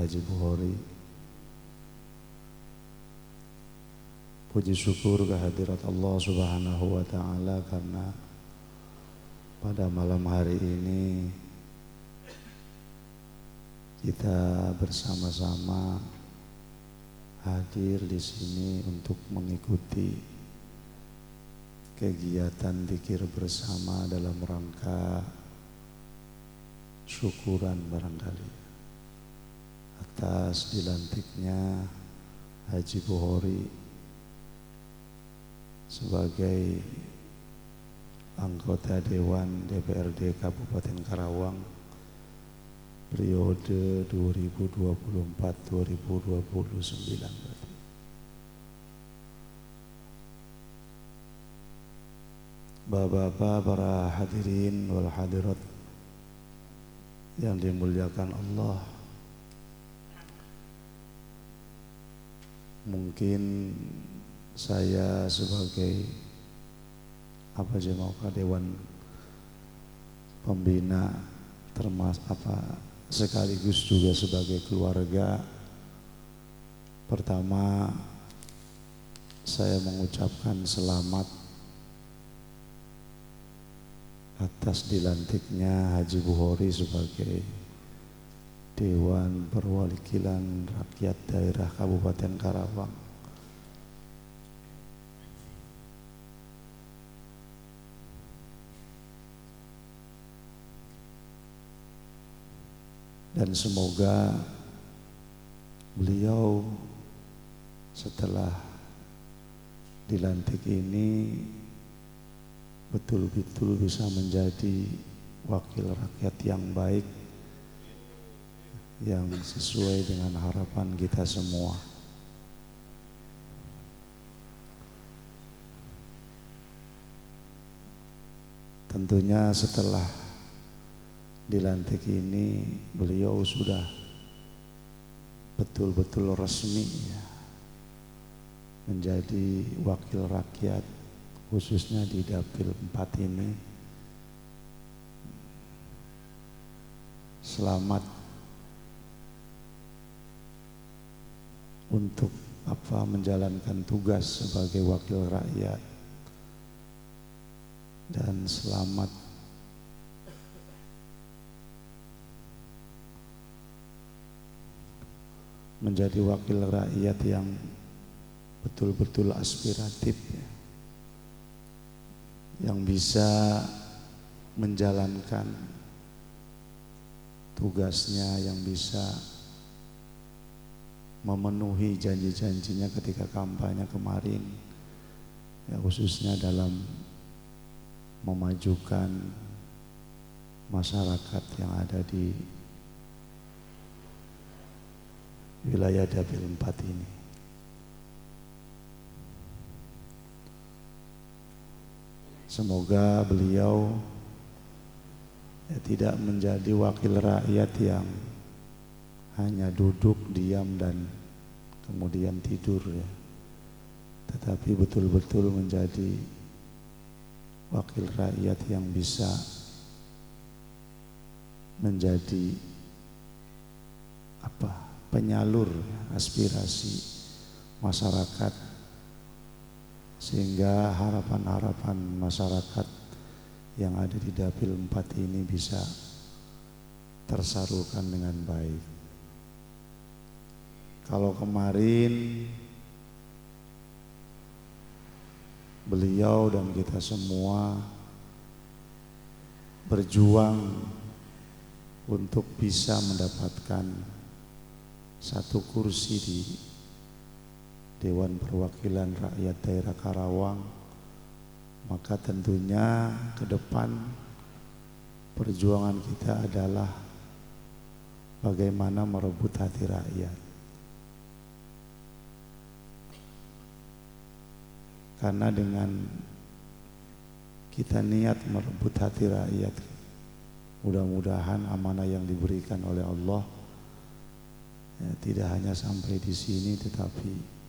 Haji Bukhari. Puji syukur kehadirat Allah Subhanahu wa Ta'ala karena pada malam hari ini kita bersama-sama hadir di sini untuk mengikuti kegiatan zikir bersama dalam rangka syukuran barangkali atas dilantiknya Haji Bukhari sebagai anggota Dewan DPRD Kabupaten Karawang periode 2024-2029. Bapak-bapak, para hadirin wal hadirat yang dimuliakan Allah, mungkin saya sebagai Dewan Pembina sekaligus juga sebagai keluarga, pertama saya mengucapkan selamat atas dilantiknya Haji Bukhari sebagai Dewan Perwakilan Rakyat Daerah Kabupaten Karawang. Dan semoga beliau setelah dilantik ini betul-betul bisa menjadi wakil rakyat yang baik, yang sesuai dengan harapan kita semua. Tentunya setelah dilantik ini beliau sudah betul-betul resmi menjadi wakil rakyat, khususnya di Dapil 4 ini. Selamat untuk menjalankan tugas sebagai wakil rakyat, dan selamat menjadi wakil rakyat yang betul-betul aspiratif, yang bisa menjalankan tugasnya, yang bisa memenuhi janji-janjinya ketika kampanye kemarin, ya, khususnya dalam memajukan masyarakat yang ada di wilayah Dapil 4 ini. Semoga beliau tidak menjadi wakil rakyat yang hanya duduk, diam, dan kemudian tidur, tetapi betul-betul menjadi wakil rakyat yang bisa menjadi penyalur aspirasi masyarakat, sehingga harapan-harapan masyarakat yang ada di Dapil 4 ini bisa tersalurkan dengan baik. Kalau kemarin beliau dan kita semua berjuang untuk bisa mendapatkan satu kursi di Dewan Perwakilan Rakyat Daerah Karawang, maka tentunya ke depan perjuangan kita adalah bagaimana merebut hati rakyat. Karena dengan kita niat merebut hati rakyat, mudah-mudahan amanah yang diberikan oleh Allah tidak hanya sampai di sini, tetapi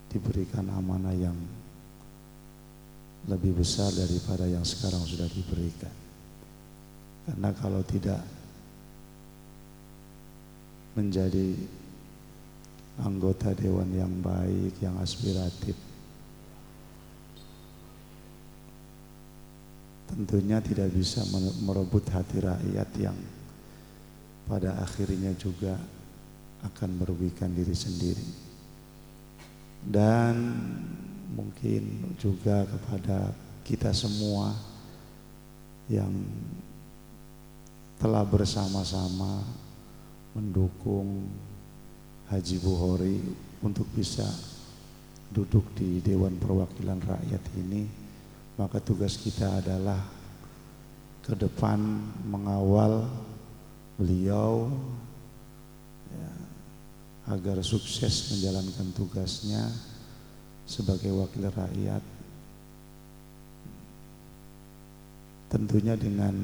diberikan amanah yang lebih besar daripada yang sekarang sudah diberikan. Karena kalau tidak menjadi anggota dewan yang baik, yang aspiratif. Tentunya tidak bisa merebut hati rakyat yang pada akhirnya juga akan merugikan diri sendiri. Dan mungkin juga kepada kita semua yang telah bersama-sama mendukung Haji Bukhari untuk bisa duduk di Dewan Perwakilan Rakyat ini, maka tugas kita adalah ke depan mengawal beliau ya, agar sukses menjalankan tugasnya sebagai wakil rakyat, tentunya dengan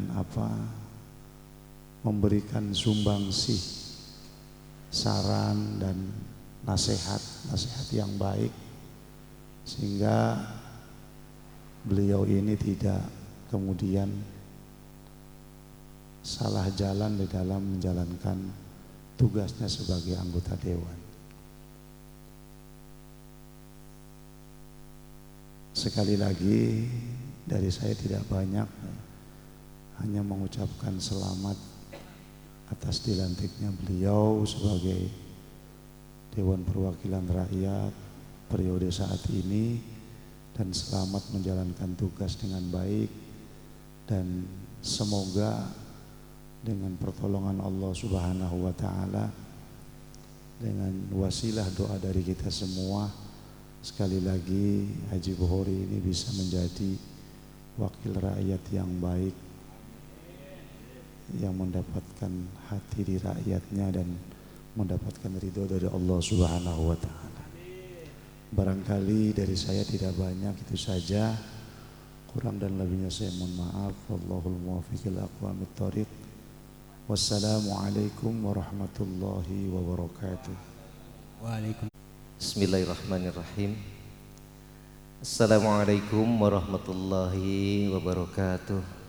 memberikan sumbangsih saran dan nasihat yang baik, sehingga beliau ini tidak kemudian salah jalan di dalam menjalankan tugasnya sebagai anggota dewan. Sekali lagi dari saya tidak banyak, hanya mengucapkan selamat atas dilantiknya beliau sebagai Dewan Perwakilan Rakyat periode saat ini, dan selamat menjalankan tugas dengan baik, dan semoga dengan pertolongan Allah Subhanahu wa Ta'ala, dengan wasilah doa dari kita semua, sekali lagi Haji Bukhari ini bisa menjadi wakil rakyat yang baik, yang mendapatkan hati di rakyatnya dan mendapatkan ridho dari Allah Subhanahu wa Ta'ala. Barangkali dari saya tidak banyak, itu saja. Kurang dan lebihnya saya mohon maaf. Wallahul muwaffiq ila aqwamit thoriq. Wassalamualaikum warahmatullahi wabarakatuh. Waalaikumsalam. Bismillahirrahmanirrahim. Assalamualaikum warahmatullahi wabarakatuh.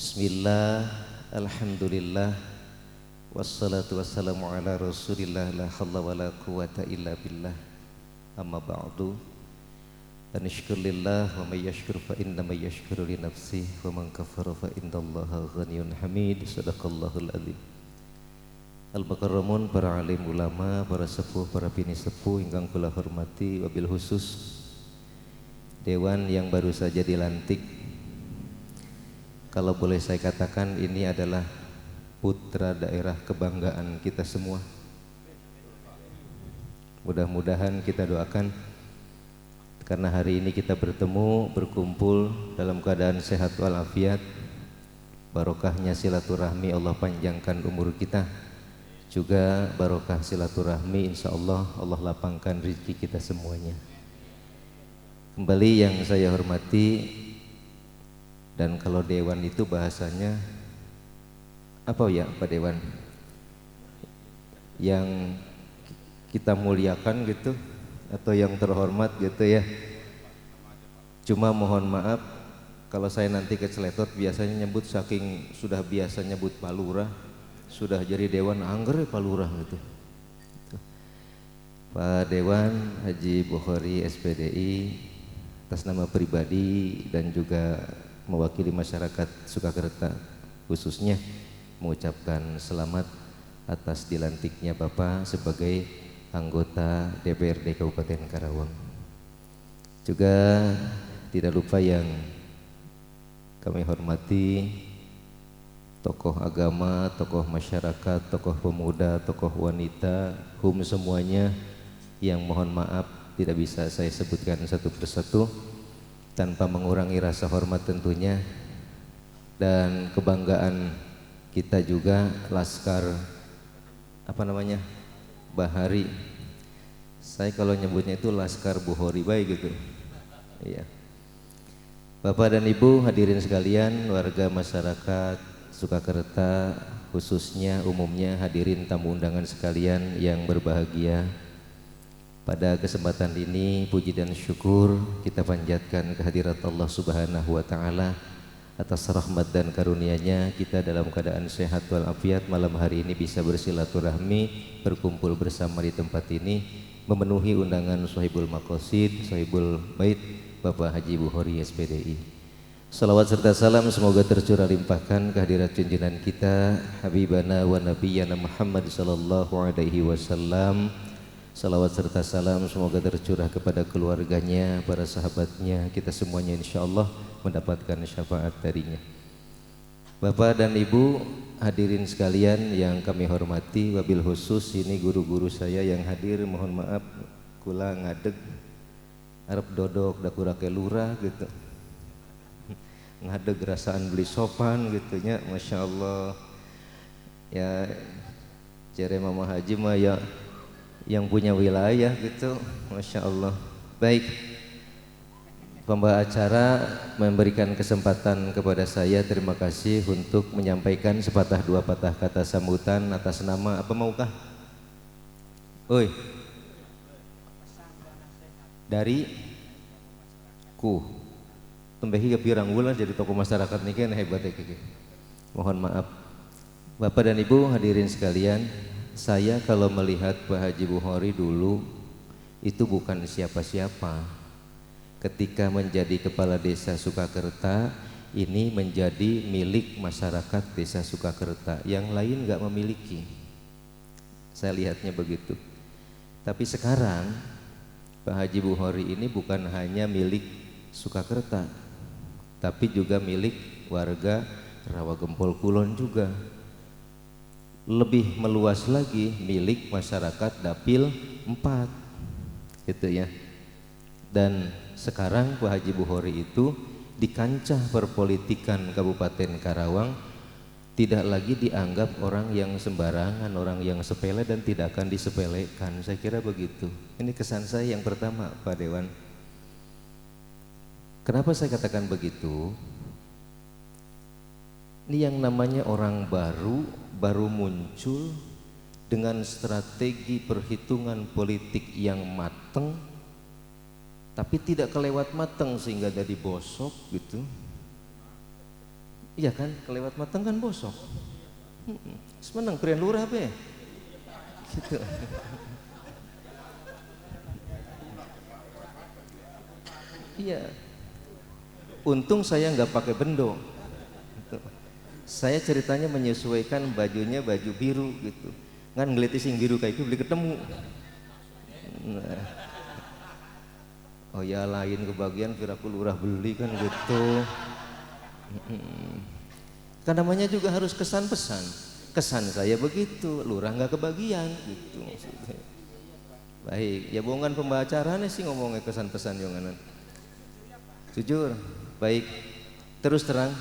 Bismillah, alhamdulillah, wassalatu wassalamu ala rasulillah, la halla wa la quwata illa billah, amma ba'du. Anishkur lillah wa may yashkur fa inna may yashkuru li nafsih wa man kafara fa innallaha ghaniyun hamid. Sadaqallahul adzim. Al-Mukarramun, para alim ulama, para sepuh, para bini sepuh ingkang kula hormati, wabil khusus dewan yang baru saja dilantik. Kalau boleh saya katakan, ini adalah putra daerah kebanggaan kita semua. Mudah-mudahan kita doakan, karena hari ini kita bertemu, berkumpul dalam keadaan sehat walafiat, barokahnya silaturahmi Allah panjangkan umur kita, juga barokah silaturahmi insya Allah Allah lapangkan rezeki kita semuanya. Kembali yang saya hormati, dan kalau dewan itu bahasanya apa ya Pak Dewan, yang kita muliakan gitu, atau yang terhormat gitu ya. Cuma mohon maaf kalau saya nanti keceletot, biasanya nyebut saking sudah biasa nyebut Pak Lurah, sudah jadi dewan angger Pak Lurah gitu. Pak Dewan Haji Bukhari SPDI, atas nama pribadi dan juga mewakili masyarakat Sukakerta khususnya, mengucapkan selamat atas dilantiknya Bapak sebagai anggota DPRD Kabupaten Karawang. Juga tidak lupa yang kami hormati tokoh agama, tokoh masyarakat, tokoh pemuda, tokoh wanita, semuanya yang mohon maaf tidak bisa saya sebutkan satu persatu tanpa mengurangi rasa hormat tentunya, dan kebanggaan kita juga Laskar Bahari. Saya kalau nyebutnya itu Laskar Bukhari baik gitu. Iya. Bapak dan Ibu hadirin sekalian, warga masyarakat Sukakerta khususnya, umumnya hadirin tamu undangan sekalian yang berbahagia. Pada kesempatan ini puji dan syukur kita panjatkan kehadirat Allah Subhanahu wa Ta'ala atas rahmat dan karunia-Nya kita dalam keadaan sehat walafiat malam hari ini bisa bersilaturahmi, berkumpul bersama di tempat ini, memenuhi undangan Sohibul Maqasid, Sohibul Bait Bapak Haji Bukhari SPDI. Salawat serta salam semoga tercurah limpahkan kehadirat junjungan kita Habibana wa Nabiyyana Muhammad sallallahu alaihi wasallam. Salawat serta salam semoga tercurah kepada keluarganya, para sahabatnya, kita semuanya insyaallah mendapatkan syafaat darinya. Bapak dan Ibu hadirin sekalian yang kami hormati, wabil khusus ini guru-guru saya yang hadir, mohon maaf kula ngadeg arep dodok da kurake lurah gitu. Ngadeg rasaan beli sopan gitunya, Masya Allah ya, jere Mama Haji mah ya yang punya wilayah gitu, Masya Allah. Baik, pembawa acara memberikan kesempatan kepada saya, terima kasih untuk menyampaikan sepatah dua patah kata sambutan atas nama apa maukah? Oi, dari ku tembehi pirang wulan jadi tokoh masyarakat nih kan hebat ya. Mohon maaf Bapak dan Ibu hadirin sekalian, saya kalau melihat Pak Haji Bukhari dulu itu bukan siapa-siapa. Ketika menjadi kepala desa Sukakerta, ini menjadi milik masyarakat desa Sukakerta, yang lain nggak memiliki. Saya lihatnya begitu. Tapi sekarang Pak Haji Bukhari ini bukan hanya milik Sukakerta, tapi juga milik warga Rawagempol Kulon juga. Lebih meluas lagi milik masyarakat Dapil 4 gitu ya. Dan sekarang Pak Haji Bukhari itu di kancah perpolitikan Kabupaten Karawang tidak lagi dianggap orang yang sembarangan, orang yang sepele dan tidak akan disepelekan. Saya kira begitu. Ini kesan saya yang pertama Pak Dewan. Kenapa saya katakan begitu? Ini yang namanya orang baru muncul dengan strategi perhitungan politik yang mateng, tapi tidak kelewat mateng sehingga jadi bosok gitu. Iya kan, kelewat mateng kan bosok. Semenang prian lurah be, gitu. Iya. Untung saya nggak pakai bendo. Saya ceritanya menyesuaikan bajunya baju biru gitu. Kan ngeliti sing biru kayak itu beli ketemu. Nah. Oh ya lain kebagian kira aku lurah beli kan gitu. Kan namanya juga harus kesan pesan. Kesan saya begitu, lurah nggak kebagian gitu maksudnya. Baik, ya bohongan pembacaranya sih ngomongnya kesan pesan janganan. Jujur. Baik, terus terang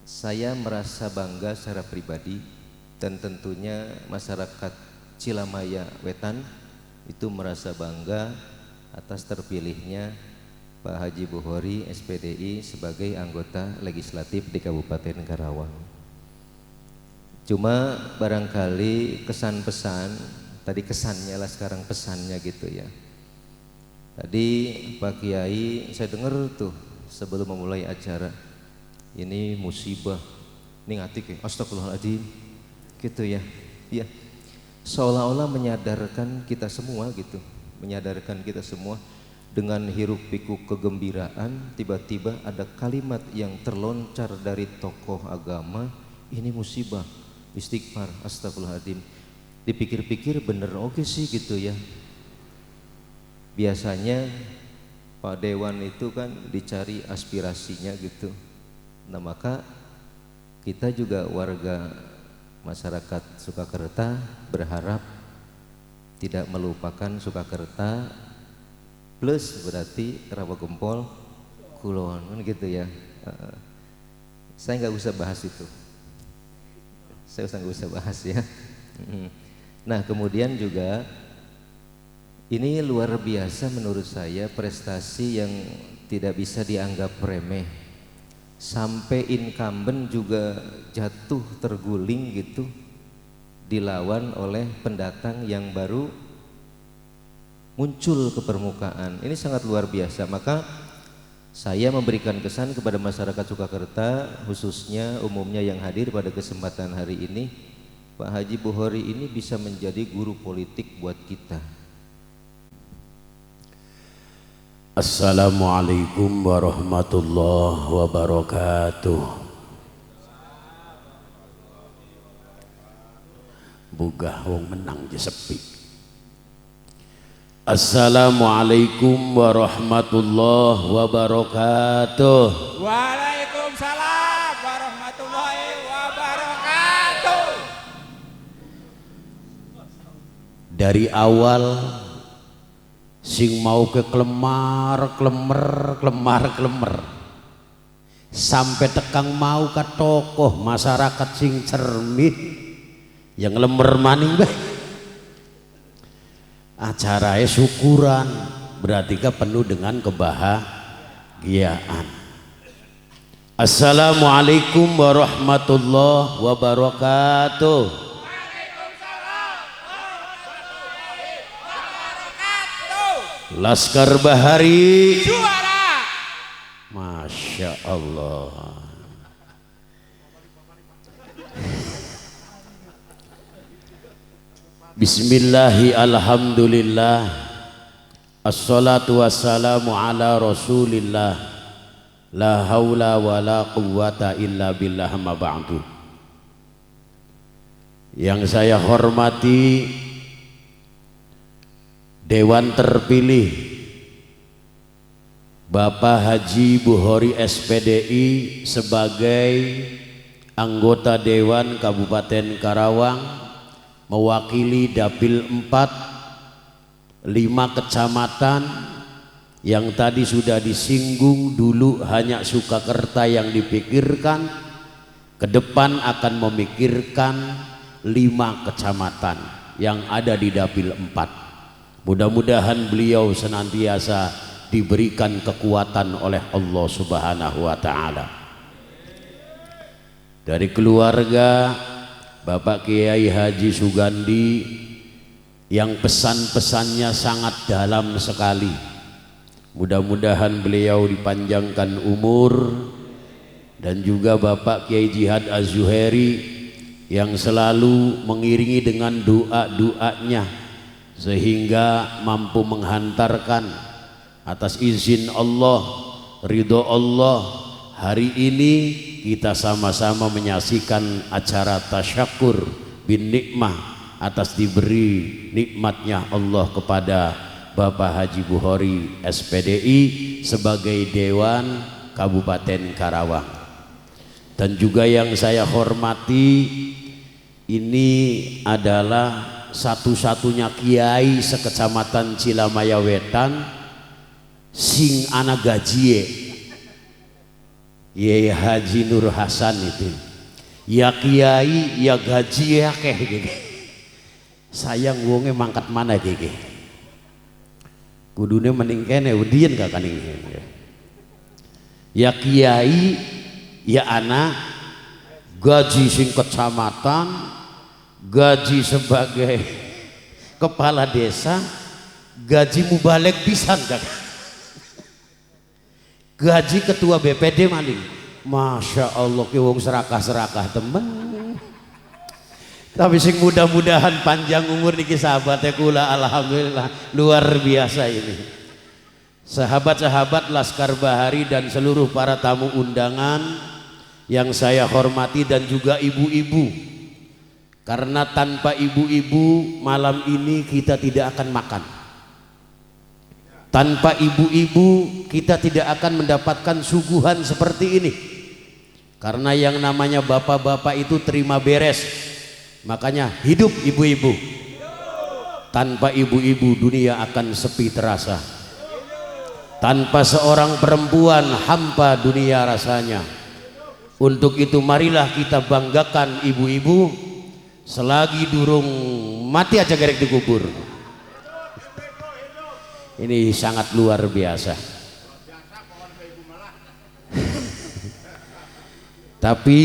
saya merasa bangga secara pribadi dan tentunya masyarakat Cilamaya Wetan itu merasa bangga atas terpilihnya Pak Haji Bukhari SPDI sebagai anggota legislatif di Kabupaten Karawang. Cuma barangkali kesan pesan, tadi kesannya lah sekarang pesannya gitu ya. Tadi Pak Kiai saya dengar tuh sebelum memulai acara, ini musibah, ini ngatik ya, astagfirullahaladzim gitu ya. Ya, seolah-olah menyadarkan kita semua gitu, menyadarkan kita semua dengan hiruk pikuk kegembiraan, tiba-tiba ada kalimat yang terloncar dari tokoh agama, ini musibah, istighfar, astagfirullahaladzim. Dipikir-pikir bener oke sih gitu ya. Biasanya Pak Dewan itu kan dicari aspirasinya gitu. Nah maka kita juga warga masyarakat Sukakerta berharap tidak melupakan Sukakerta plus berarti Rawagempol Kulon kan gitu ya. Saya nggak usah bahas itu. Saya nggak usah bahas ya. Nah kemudian juga ini luar biasa menurut saya, prestasi yang tidak bisa dianggap remeh. Sampai incumbent juga jatuh terguling gitu, dilawan oleh pendatang yang baru muncul ke permukaan. Ini sangat luar biasa. Maka Saya memberikan kesan kepada masyarakat Surakarta, khususnya umumnya yang hadir pada kesempatan hari ini, Pak Haji Buhori ini bisa menjadi guru politik buat kita. Assalamualaikum warahmatullahi wabarakatuh. Bugah wong menang je sepi. Assalamualaikum warahmatullahi wabarakatuh. Waalaikumsalam warahmatullahi wabarakatuh. Dari awal sing mau ke klemar sampai tekang mau ke tokoh masyarakat sing cermin yang lemer maning beh. Acaranya syukuran, berarti penuh dengan kebahagiaan. Assalamualaikum warahmatullahi wabarakatuh. Waalaikumsalam warahmatullahi wabarakatuh. Laskar Bahari Juara. Masya Allah. Bismillahi alhamdulillah. Assalatu wassalamu ala rasulillah. La haula wa la quwwata illa billah, ma ba'du. Yang saya hormati Dewan terpilih Bapak Haji Buhori SPDI sebagai anggota Dewan Kabupaten Karawang, mewakili Dapil 4 5 kecamatan yang tadi sudah disinggung. Dulu hanya Surakarta yang dipikirkan, ke depan akan memikirkan 5 kecamatan yang ada di Dapil 4. Mudah-mudahan beliau senantiasa diberikan kekuatan oleh Allah Subhanahu wa Ta'ala. Dari keluarga Bapak Kiai Haji Sugandi yang pesan-pesannya sangat dalam sekali. Mudah-mudahan beliau dipanjangkan umur, dan juga Bapak Kiai Jihad Az-Zuhairi yang selalu mengiringi dengan doa-doanya sehingga mampu menghantarkan atas izin Allah, ridho Allah. Hari ini kita sama-sama menyaksikan acara tasyakur bin nikmah atas diberi nikmatnya Allah kepada Bapak Haji Buhori SPDI sebagai Dewan Kabupaten Karawang. Dan juga yang saya hormati, ini adalah satu-satunya kiai sekecamatan Cilamaya Wetan sing ana gajie. Yai Haji Nur Hasan itu ya kiai ya gaji ya keh. Sayang wonge mangkat mana gege. Kudune mending kene udien gak kaning. Ya kiai ya anak gaji sing kecamatan, gaji sebagai kepala desa, gaji mubalek pisan gak. Gaji ketua BPD maning. Masya Allah ki wong serakah-serakah temen. Tapi sing mudah-mudahan panjang umur niki sahabatnya kula, alhamdulillah luar biasa ini. Sahabat-sahabat Laskar Bahari dan seluruh para tamu undangan yang saya hormati, dan juga ibu-ibu. Karena tanpa ibu-ibu malam ini kita tidak akan makan. Tanpa ibu-ibu kita tidak akan mendapatkan suguhan seperti ini. Karena yang namanya bapak-bapak itu terima beres. Makanya hidup ibu-ibu. Tanpa ibu-ibu dunia akan sepi terasa. Tanpa seorang perempuan hampa dunia rasanya. Untuk itu marilah kita banggakan ibu-ibu. Selagi durung mati aja gerek dikubur. Ini sangat luar biasa. Tapi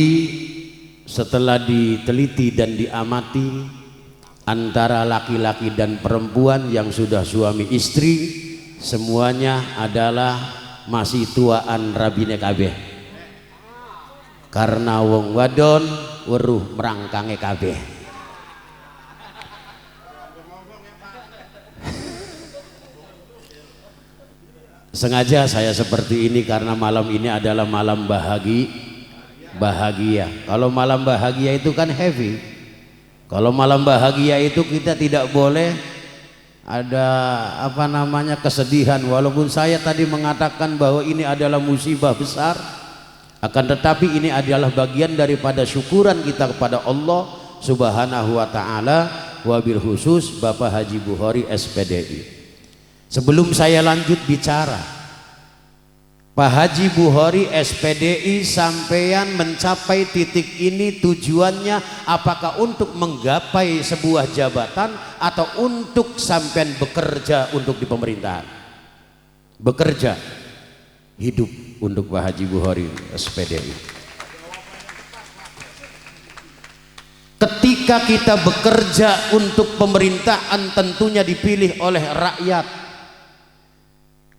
setelah diteliti dan diamati, antara laki-laki dan perempuan yang sudah suami istri, semuanya adalah masih tuaan rabine kabeh. Karena wong wadon weruh merangkange kabeh. Sengaja saya seperti ini karena malam ini adalah malam bahagia. Kalau malam bahagia itu kan heavy. Kalau malam bahagia itu kita tidak boleh ada apa namanya kesedihan. Walaupun saya tadi mengatakan bahwa ini adalah musibah besar, akan tetapi ini adalah bagian daripada syukuran kita kepada Allah Subhanahu wa taala, wabil khusus Bapak Haji Bukhari SPDI. Sebelum saya lanjut bicara, Pak Haji Bukhari SPDI sampean mencapai titik ini tujuannya apakah untuk menggapai sebuah jabatan atau untuk sampean bekerja untuk di pemerintahan? Bekerja, hidup untuk Pak Haji Bukhari SPDI. Ketika kita bekerja untuk pemerintahan tentunya dipilih oleh rakyat.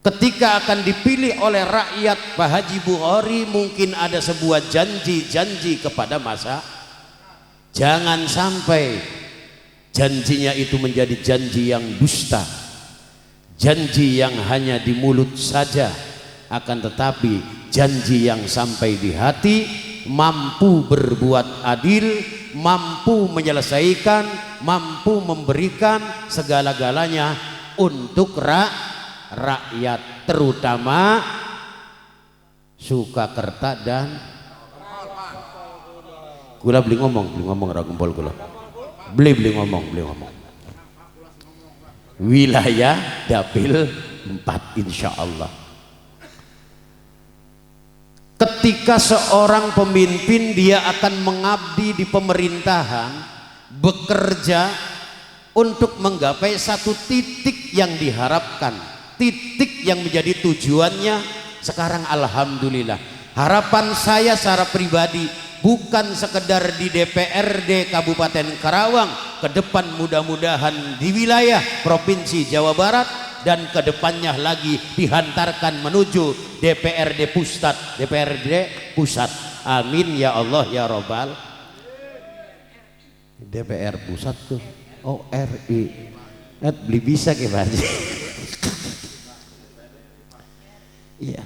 Ketika akan dipilih oleh rakyat, Pak Haji Bukhari mungkin ada sebuah janji-janji kepada masa. Jangan sampai janjinya itu menjadi janji yang dusta, janji yang hanya di mulut saja, akan tetapi janji yang sampai di hati, mampu berbuat adil, mampu menyelesaikan, mampu memberikan segala-galanya untuk rakyat, terutama Sukakerta dan kula beli ngomong ra kumpul kula. Beli ngomong. Wilayah Dapil 4 insyaallah. Ketika seorang pemimpin dia akan mengabdi di pemerintahan, bekerja untuk menggapai satu titik yang diharapkan, titik yang menjadi tujuannya. Sekarang alhamdulillah, harapan saya secara pribadi bukan sekedar di DPRD Kabupaten Karawang, ke depan mudah-mudahan di wilayah Provinsi Jawa Barat, dan kedepannya lagi dihantarkan menuju DPRD Pusat. Amin ya Allah ya Robbal. DPR Pusat tuh ORI beli bisa ke Pak Haji. Iya,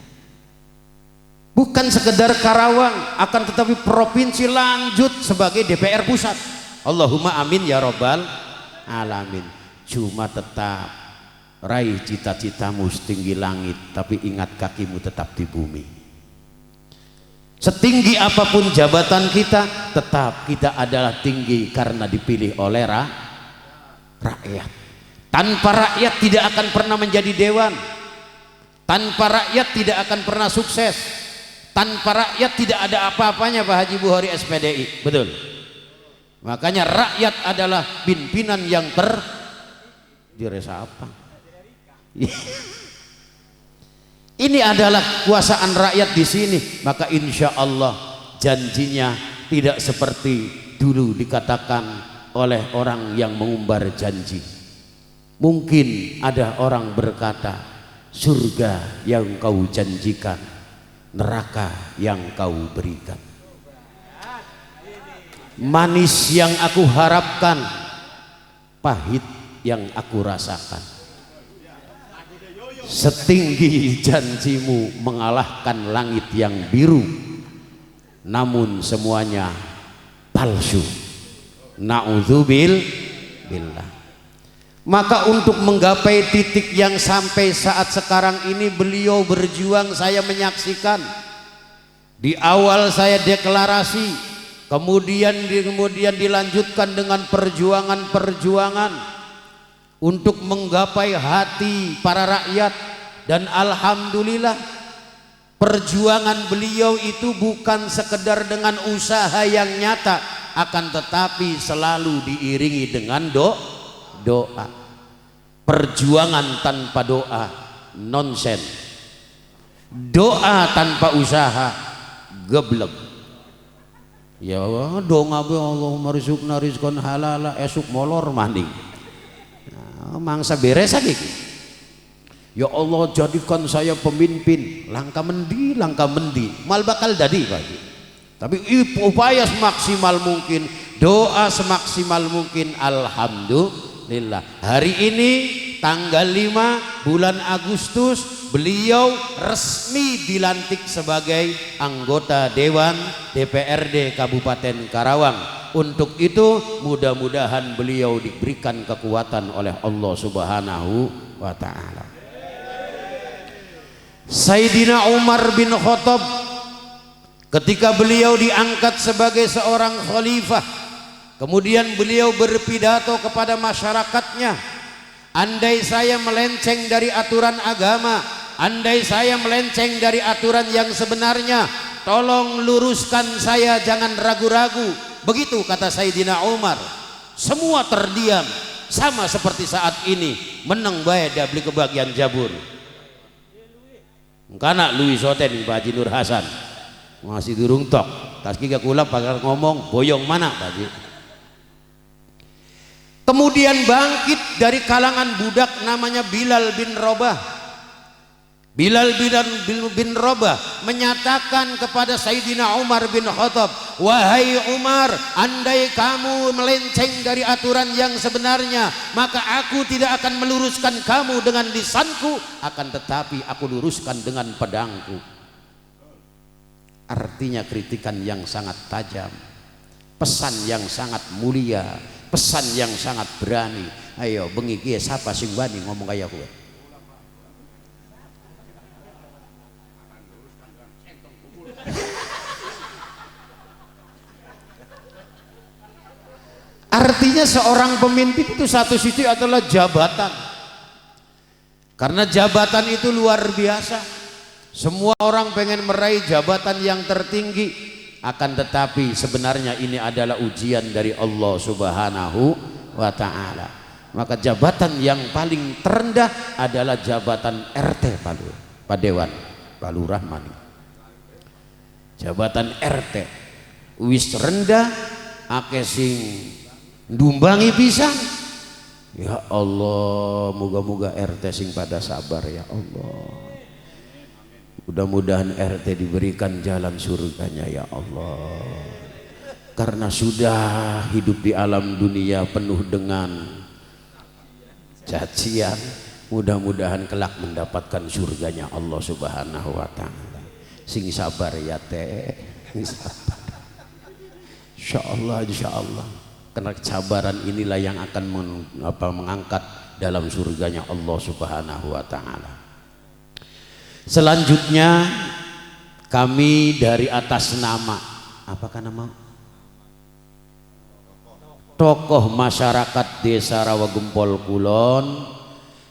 bukan sekedar Karawang, akan tetapi provinsi lanjut sebagai DPR Pusat. Allahumma amin ya Robbal alamin. Cuma tetap raih cita-citamu setinggi langit, tapi ingat kakimu tetap di bumi. Setinggi apapun jabatan kita, tetap kita adalah tinggi karena dipilih oleh rakyat. Tanpa rakyat tidak akan pernah menjadi dewan. Tanpa rakyat tidak akan pernah sukses. Tanpa rakyat tidak ada apa-apanya Pak Haji Bukhari SPDI. Betul. Makanya rakyat adalah pimpinan yang diresa apa? Ini adalah kuasaan rakyat di sini. Maka insya Allah janjinya tidak seperti dulu dikatakan oleh orang yang mengumbar janji. Mungkin ada orang berkata, surga yang kau janjikan, neraka yang kau berikan. Manis yang aku harapkan, pahit yang aku rasakan. Setinggi janjimu mengalahkan langit yang biru, namun semuanya palsu. Na'udzubillah. Maka untuk menggapai titik yang sampai saat sekarang ini beliau berjuang, saya menyaksikan. Di awal saya deklarasi, kemudian dilanjutkan dengan perjuangan untuk menggapai hati para rakyat. Dan alhamdulillah perjuangan beliau itu bukan sekedar dengan usaha yang nyata, akan tetapi selalu diiringi dengan doa. Perjuangan tanpa doa nonsen. Doa tanpa usaha geblek. Ya doa be Allahumma rizqna rizqan halala esuk molor manding. Nah, mangsa beres lagi. Ya Allah jadikan saya pemimpin. Langkah mendi mal bakal jadi Pak Haji. Tapi upaya semaksimal mungkin, doa semaksimal mungkin. Alhamdulillah hari ini tanggal 5 bulan Agustus beliau resmi dilantik sebagai anggota Dewan DPRD Kabupaten Karawang. Untuk itu mudah-mudahan beliau diberikan kekuatan oleh Allah Subhanahu wa ta'ala. Sayyidina Umar bin Khattab ketika beliau diangkat sebagai seorang khalifah, kemudian beliau berpidato kepada masyarakatnya, andai saya melenceng dari aturan agama, andai saya melenceng dari aturan yang sebenarnya, tolong luruskan saya, jangan ragu-ragu. Begitu kata Sayyidina Umar. Semua terdiam, sama seperti saat ini meneng bae da beli kebagian jabur. Karena Louis Soten Pak Haji Nur Hasan masih durung tok taski gak kula pakar ngomong boyong mana Pak Haji. Kemudian bangkit dari kalangan budak namanya Bilal bin Rabah. Bilal bin Rabah menyatakan kepada Sayyidina Umar bin Khattab, wahai Umar, andai kamu melenceng dari aturan yang sebenarnya, maka aku tidak akan meluruskan kamu dengan lisanku, akan tetapi aku luruskan dengan pedangku. Artinya kritikan yang sangat tajam, pesan yang sangat mulia, pesan yang sangat berani. Ayo bengi kieu sapa sing bani ngomong kaya kowe. Artinya seorang pemimpin itu satu sisi adalah jabatan. Karena jabatan itu luar biasa. Semua orang pengen meraih jabatan yang tertinggi. Akan tetapi sebenarnya ini adalah ujian dari Allah Subhanahu wa ta'ala. Maka jabatan yang paling terendah adalah jabatan RT Padewan Palurah Mani. Jabatan RT wis rendah akeh sing ndumbangi pisan. Ya Allah, moga-moga RT sing pada sabar ya Allah. Mudah-mudahan RT diberikan jalan surganya ya Allah. Karena sudah hidup di alam dunia penuh dengan cacian, mudah-mudahan kelak mendapatkan surganya Allah Subhanahu wa ta'ala. Sing sabar ya teh, sing sabar. Insyaallah, insyaallah. Karena kesabaran inilah yang akan mengangkat dalam surganya Allah Subhanahu wa ta'ala. Selanjutnya kami dari atas nama, apakah nama? Tokoh masyarakat Desa Rawagempol Kulon,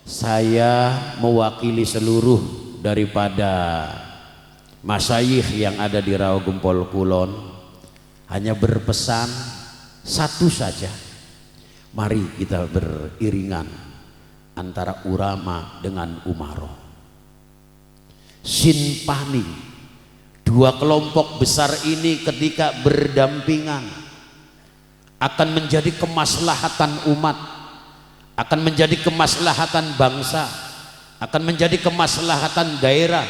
saya mewakili seluruh daripada masyayikh yang ada di Rawagempol Kulon hanya berpesan satu saja, mari kita beriringan antara ulama dengan umaroh. Sinpani, dua kelompok besar ini ketika berdampingan akan menjadi kemaslahatan umat, akan menjadi kemaslahatan bangsa, akan menjadi kemaslahatan daerah,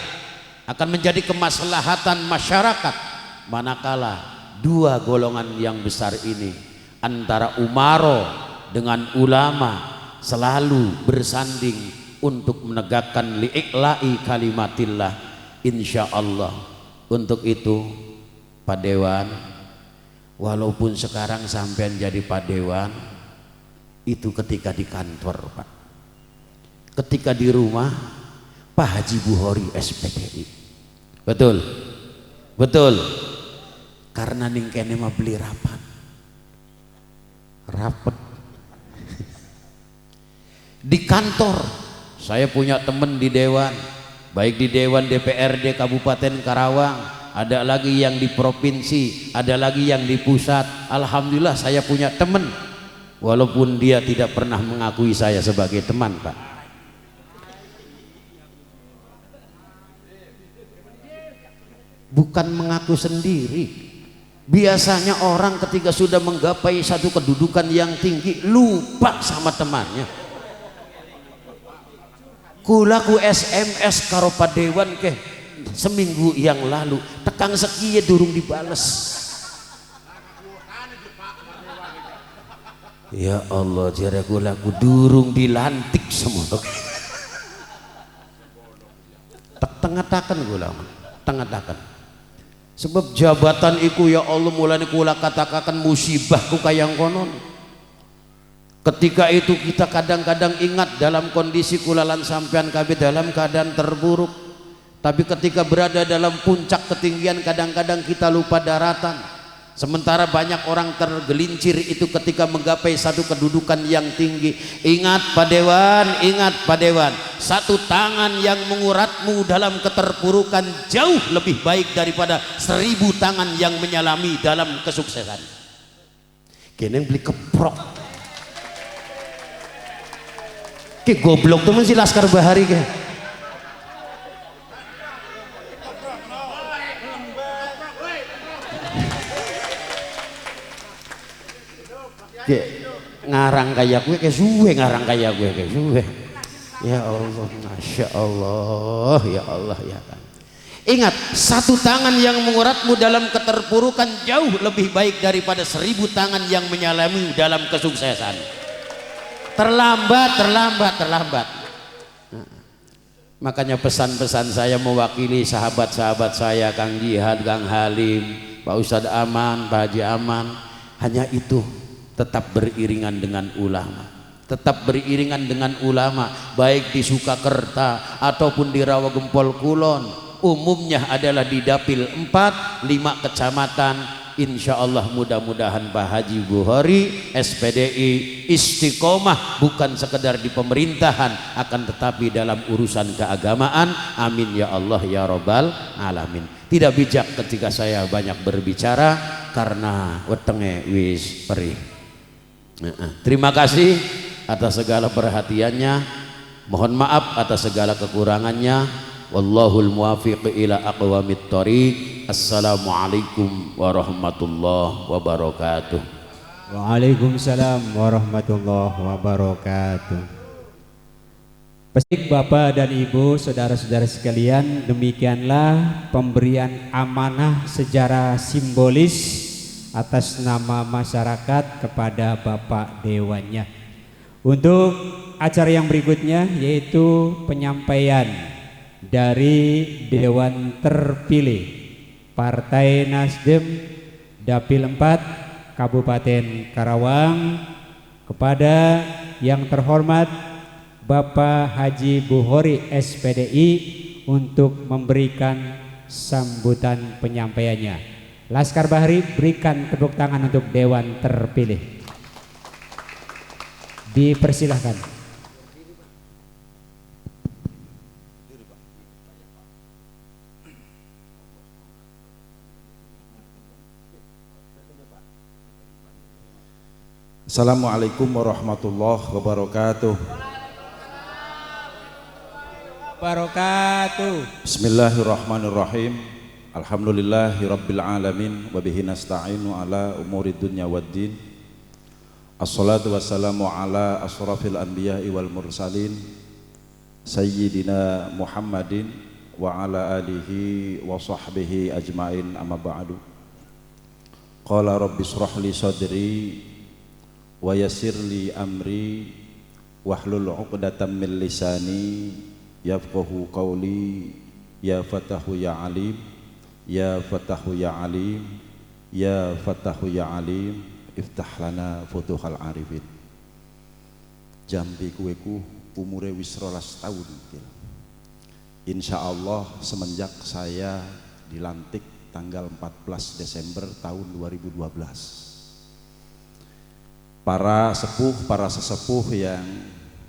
akan menjadi kemaslahatan masyarakat. Manakala dua golongan yang besar ini antara umaro dengan ulama selalu bersanding untuk menegakkan li'ikla'i kalimatillah, insyaallah. Untuk itu Pak Dewan, walaupun sekarang sampean jadi Pak Dewan, itu ketika di kantor Pak, ketika di rumah Pak Haji Buhori SPDI, betul betul. Karena ning kene mah beli rapet di kantor. Saya punya teman di dewan, baik di Dewan DPRD Kabupaten Karawang, ada lagi yang di provinsi, ada lagi yang di pusat. Alhamdulillah saya punya teman, walaupun dia tidak pernah mengakui saya sebagai teman Pak. Bukan mengaku sendiri. Biasanya orang ketika sudah menggapai satu kedudukan yang tinggi lupa sama temannya. Kula ku SMS karo Padewan ke seminggu yang lalu, tekang sekiye durung dibales. Ya Allah, jare kula ku durung dilantik semua. Tengah-takan kula, tengah-takan. Sebab jabatan iku ya Allah mulane kula katakan musibahku kayang konon. Ketika itu kita kadang-kadang ingat dalam kondisi kulalan sampean kabeh dalam keadaan terburuk. Tapi ketika berada dalam puncak ketinggian kadang-kadang kita lupa daratan. Sementara banyak orang tergelincir itu ketika menggapai satu kedudukan yang tinggi. Ingat Pak Dewan, satu tangan yang menguratmu dalam keterpurukan jauh lebih baik daripada 1000 tangan yang menyalami dalam kesuksesan. Kene beli keprok. Ke goblok tuh masih Laskar Bahari ke. Ke ngarang kayak gue ke suwe ngarang kayak gue ke suwe. Ya Allah, masya Allah, ya Allah ya kan. Ingat, satu tangan yang menguratmu dalam keterpurukan jauh lebih baik daripada 1000 tangan yang menyalami dalam kesuksesan. Terlambat. Makanya pesan-pesan saya mewakili sahabat-sahabat saya, Kang Jihad, Kang Halim, Pak Ustadz Aman, Pak Haji Aman, hanya itu, tetap beriringan dengan ulama. Tetap beriringan dengan ulama, baik di Sukakerta ataupun di Rawagempol Kulon. Umumnya adalah di Dapil 4, 5 kecamatan. Insya Allah mudah-mudahan Pak Haji Buhori SPDI istiqomah bukan sekedar di pemerintahan akan tetapi dalam urusan keagamaan. Amin ya Allah ya Rabbal Alamin. Tidak bijak ketika saya banyak berbicara karena wetenge wis perih. Terima kasih atas segala perhatiannya, mohon maaf atas segala kekurangannya. Wallahul muwaffiq ila aqwamit thoriq. Assalamualaikum warahmatullahi wabarakatuh. Waalaikumsalam warahmatullahi wabarakatuh. Baik Bapak dan Ibu, saudara-saudara sekalian, demikianlah pemberian amanah secara simbolis atas nama masyarakat kepada Bapak Dewannya. Untuk acara yang berikutnya yaitu penyampaian dari Dewan terpilih Partai Nasdem Dapil 4 Kabupaten Karawang kepada yang terhormat Bapak Haji Buhori SPDI untuk memberikan sambutan penyampaiannya. Laskar Bahari, berikan tepuk tangan untuk Dewan terpilih. Dipersilahkan. Assalamualaikum warahmatullahi wabarakatuh. Bismillahirrahmanirrahim. Alhamdulillahirabbil alamin wa bihi nasta'inu ala umuri dunya waddin. Assalatu wassalamu ala asrafil anbiya'i wal mursalin sayyidina Muhammadin wa ala alihi wa sahbihi ajmain, amma ba'du. Qala rabbi shrah li sadri wa yassir li amri wahlul 'uqdatam min lisani yafqahu qawli. Ya Fatahu ya Alim, ya Fatahu ya Alim, ya Fatahu ya Alim, iftah lana futuhal arifin. Jambi kueku umure wis 12 tahun. Insyaallah semenjak saya dilantik tanggal 14 Desember tahun 2012. Para sepuh, para sesepuh yang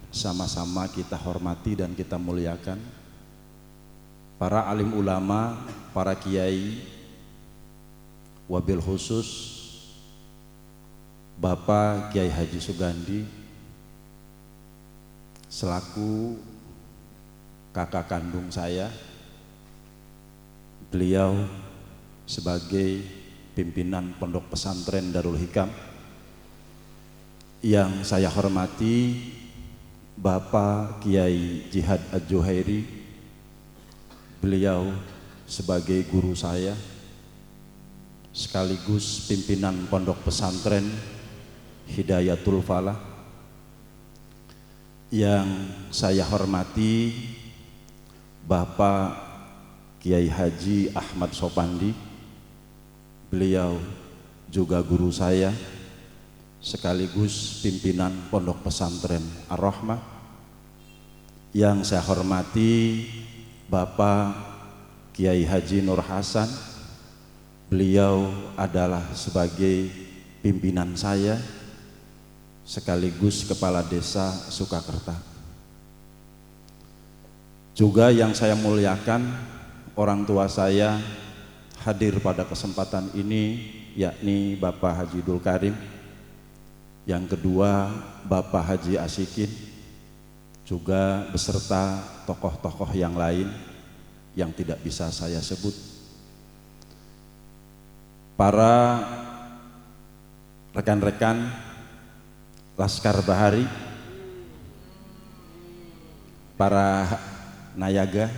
sama-sama kita hormati dan kita muliakan, para alim ulama, para kiai, wabil khusus Bapak Kiai Haji Sugandi selaku kakak kandung saya, beliau sebagai pimpinan Pondok Pesantren Darul Hikam yang saya hormati Bapak Kiai Jihad Al-Juhairi, beliau sebagai guru saya sekaligus pimpinan pondok pesantren Hidayatul Falah. Yang saya hormati Bapak Kiai Haji Ahmad Sopandi, beliau juga guru saya sekaligus pimpinan pondok pesantren Ar-Rahmah. Yang saya hormati Bapak Kiai Haji Nur Hasan, beliau adalah sebagai pimpinan saya sekaligus kepala desa Sukakerta. Juga yang saya muliakan, orang tua saya hadir pada kesempatan ini, yakni Bapak Haji Dul Karim, yang kedua Bapak Haji Asikin, juga beserta tokoh-tokoh yang lain yang tidak bisa saya sebut. Para rekan-rekan Laskar Bahari, para nayaga,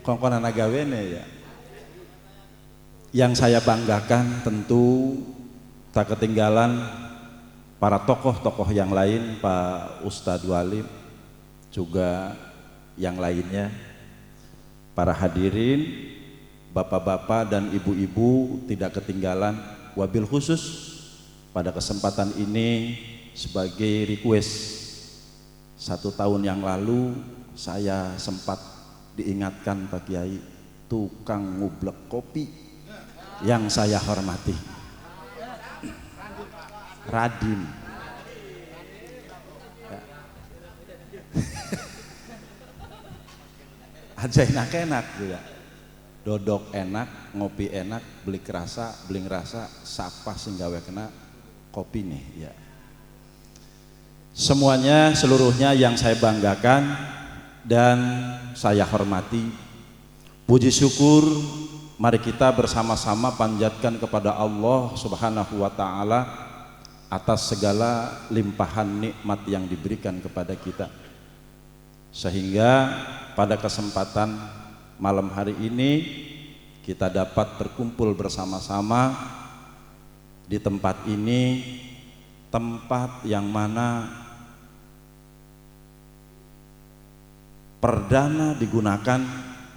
kongkona nagawene ya. Yang saya banggakan tentu tak ketinggalan para tokoh-tokoh yang lain, Pak Ustadz Walim, juga yang lainnya, para hadirin, bapak-bapak dan ibu-ibu tidak ketinggalan. Wabil khusus pada kesempatan ini sebagai request, 1 tahun yang lalu saya sempat diingatkan Pak Kiai, tukang ngublek kopi yang saya hormati, Radin. Aja enak-enak juga, dodok enak, ngopi enak, beli ngerasa, sapa sing gawe kena kopi nih ya. Semuanya, seluruhnya yang saya banggakan dan saya hormati. Puji syukur mari kita bersama-sama panjatkan kepada Allah Subhanahu wa taala atas segala limpahan nikmat yang diberikan kepada kita, sehingga pada kesempatan malam hari ini kita dapat berkumpul bersama-sama di tempat ini, tempat yang mana perdana digunakan,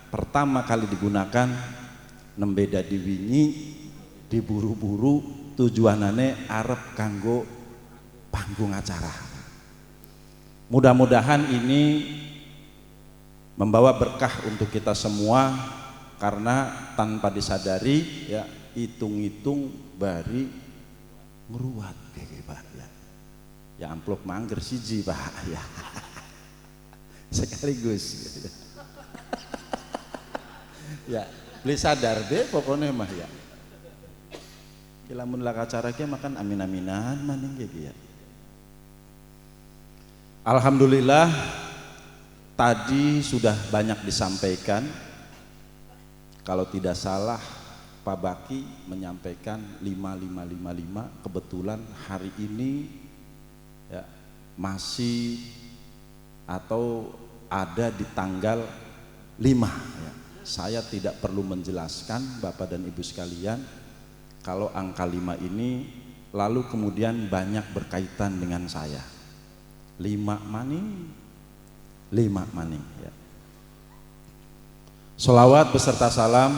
pertama kali digunakan nembeda diwingi, diburu-buru, tujuanane arep kanggo panggung acara. Mudah-mudahan ini membawa berkah untuk kita semua, karena tanpa disadari ya, hitung-hitung bari meruat kayak Pak ya. Ya amplop mangger siji Pak ya. Sekaligus gitu. Ya, beli sadar deh pokoknya mah ya. Lamun lak acara ke makan amin-aminan maning gitu ya. Alhamdulillah tadi sudah banyak disampaikan. Kalau tidak salah Pak Baki menyampaikan 5555. Kebetulan hari ini ya, masih atau ada di tanggal 5 ya. Saya tidak perlu menjelaskan Bapak dan Ibu sekalian kalau angka 5 ini lalu kemudian banyak berkaitan dengan saya. 5 maning ya. Sholawat beserta salam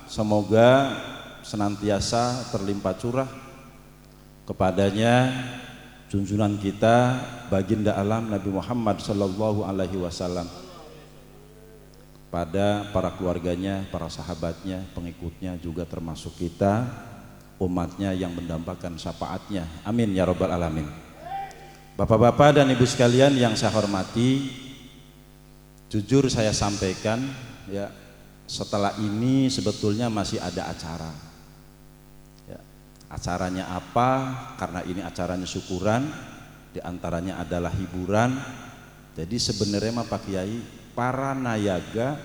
semoga senantiasa terlimpah curah kepadanya junjungan kita baginda alam Nabi Muhammad sallallahu alaihi wasallam, pada para keluarganya, para sahabatnya, pengikutnya, juga termasuk kita umatnya yang mendambakan syafaatnya. Amin ya rabbal alamin. Bapak-bapak dan ibu sekalian yang saya hormati, jujur saya sampaikan ya, setelah ini sebetulnya masih ada acara ya. Acaranya apa? Karena ini acaranya syukuran, diantaranya adalah hiburan. Jadi sebenarnya mah Pak Kiai, para nayaga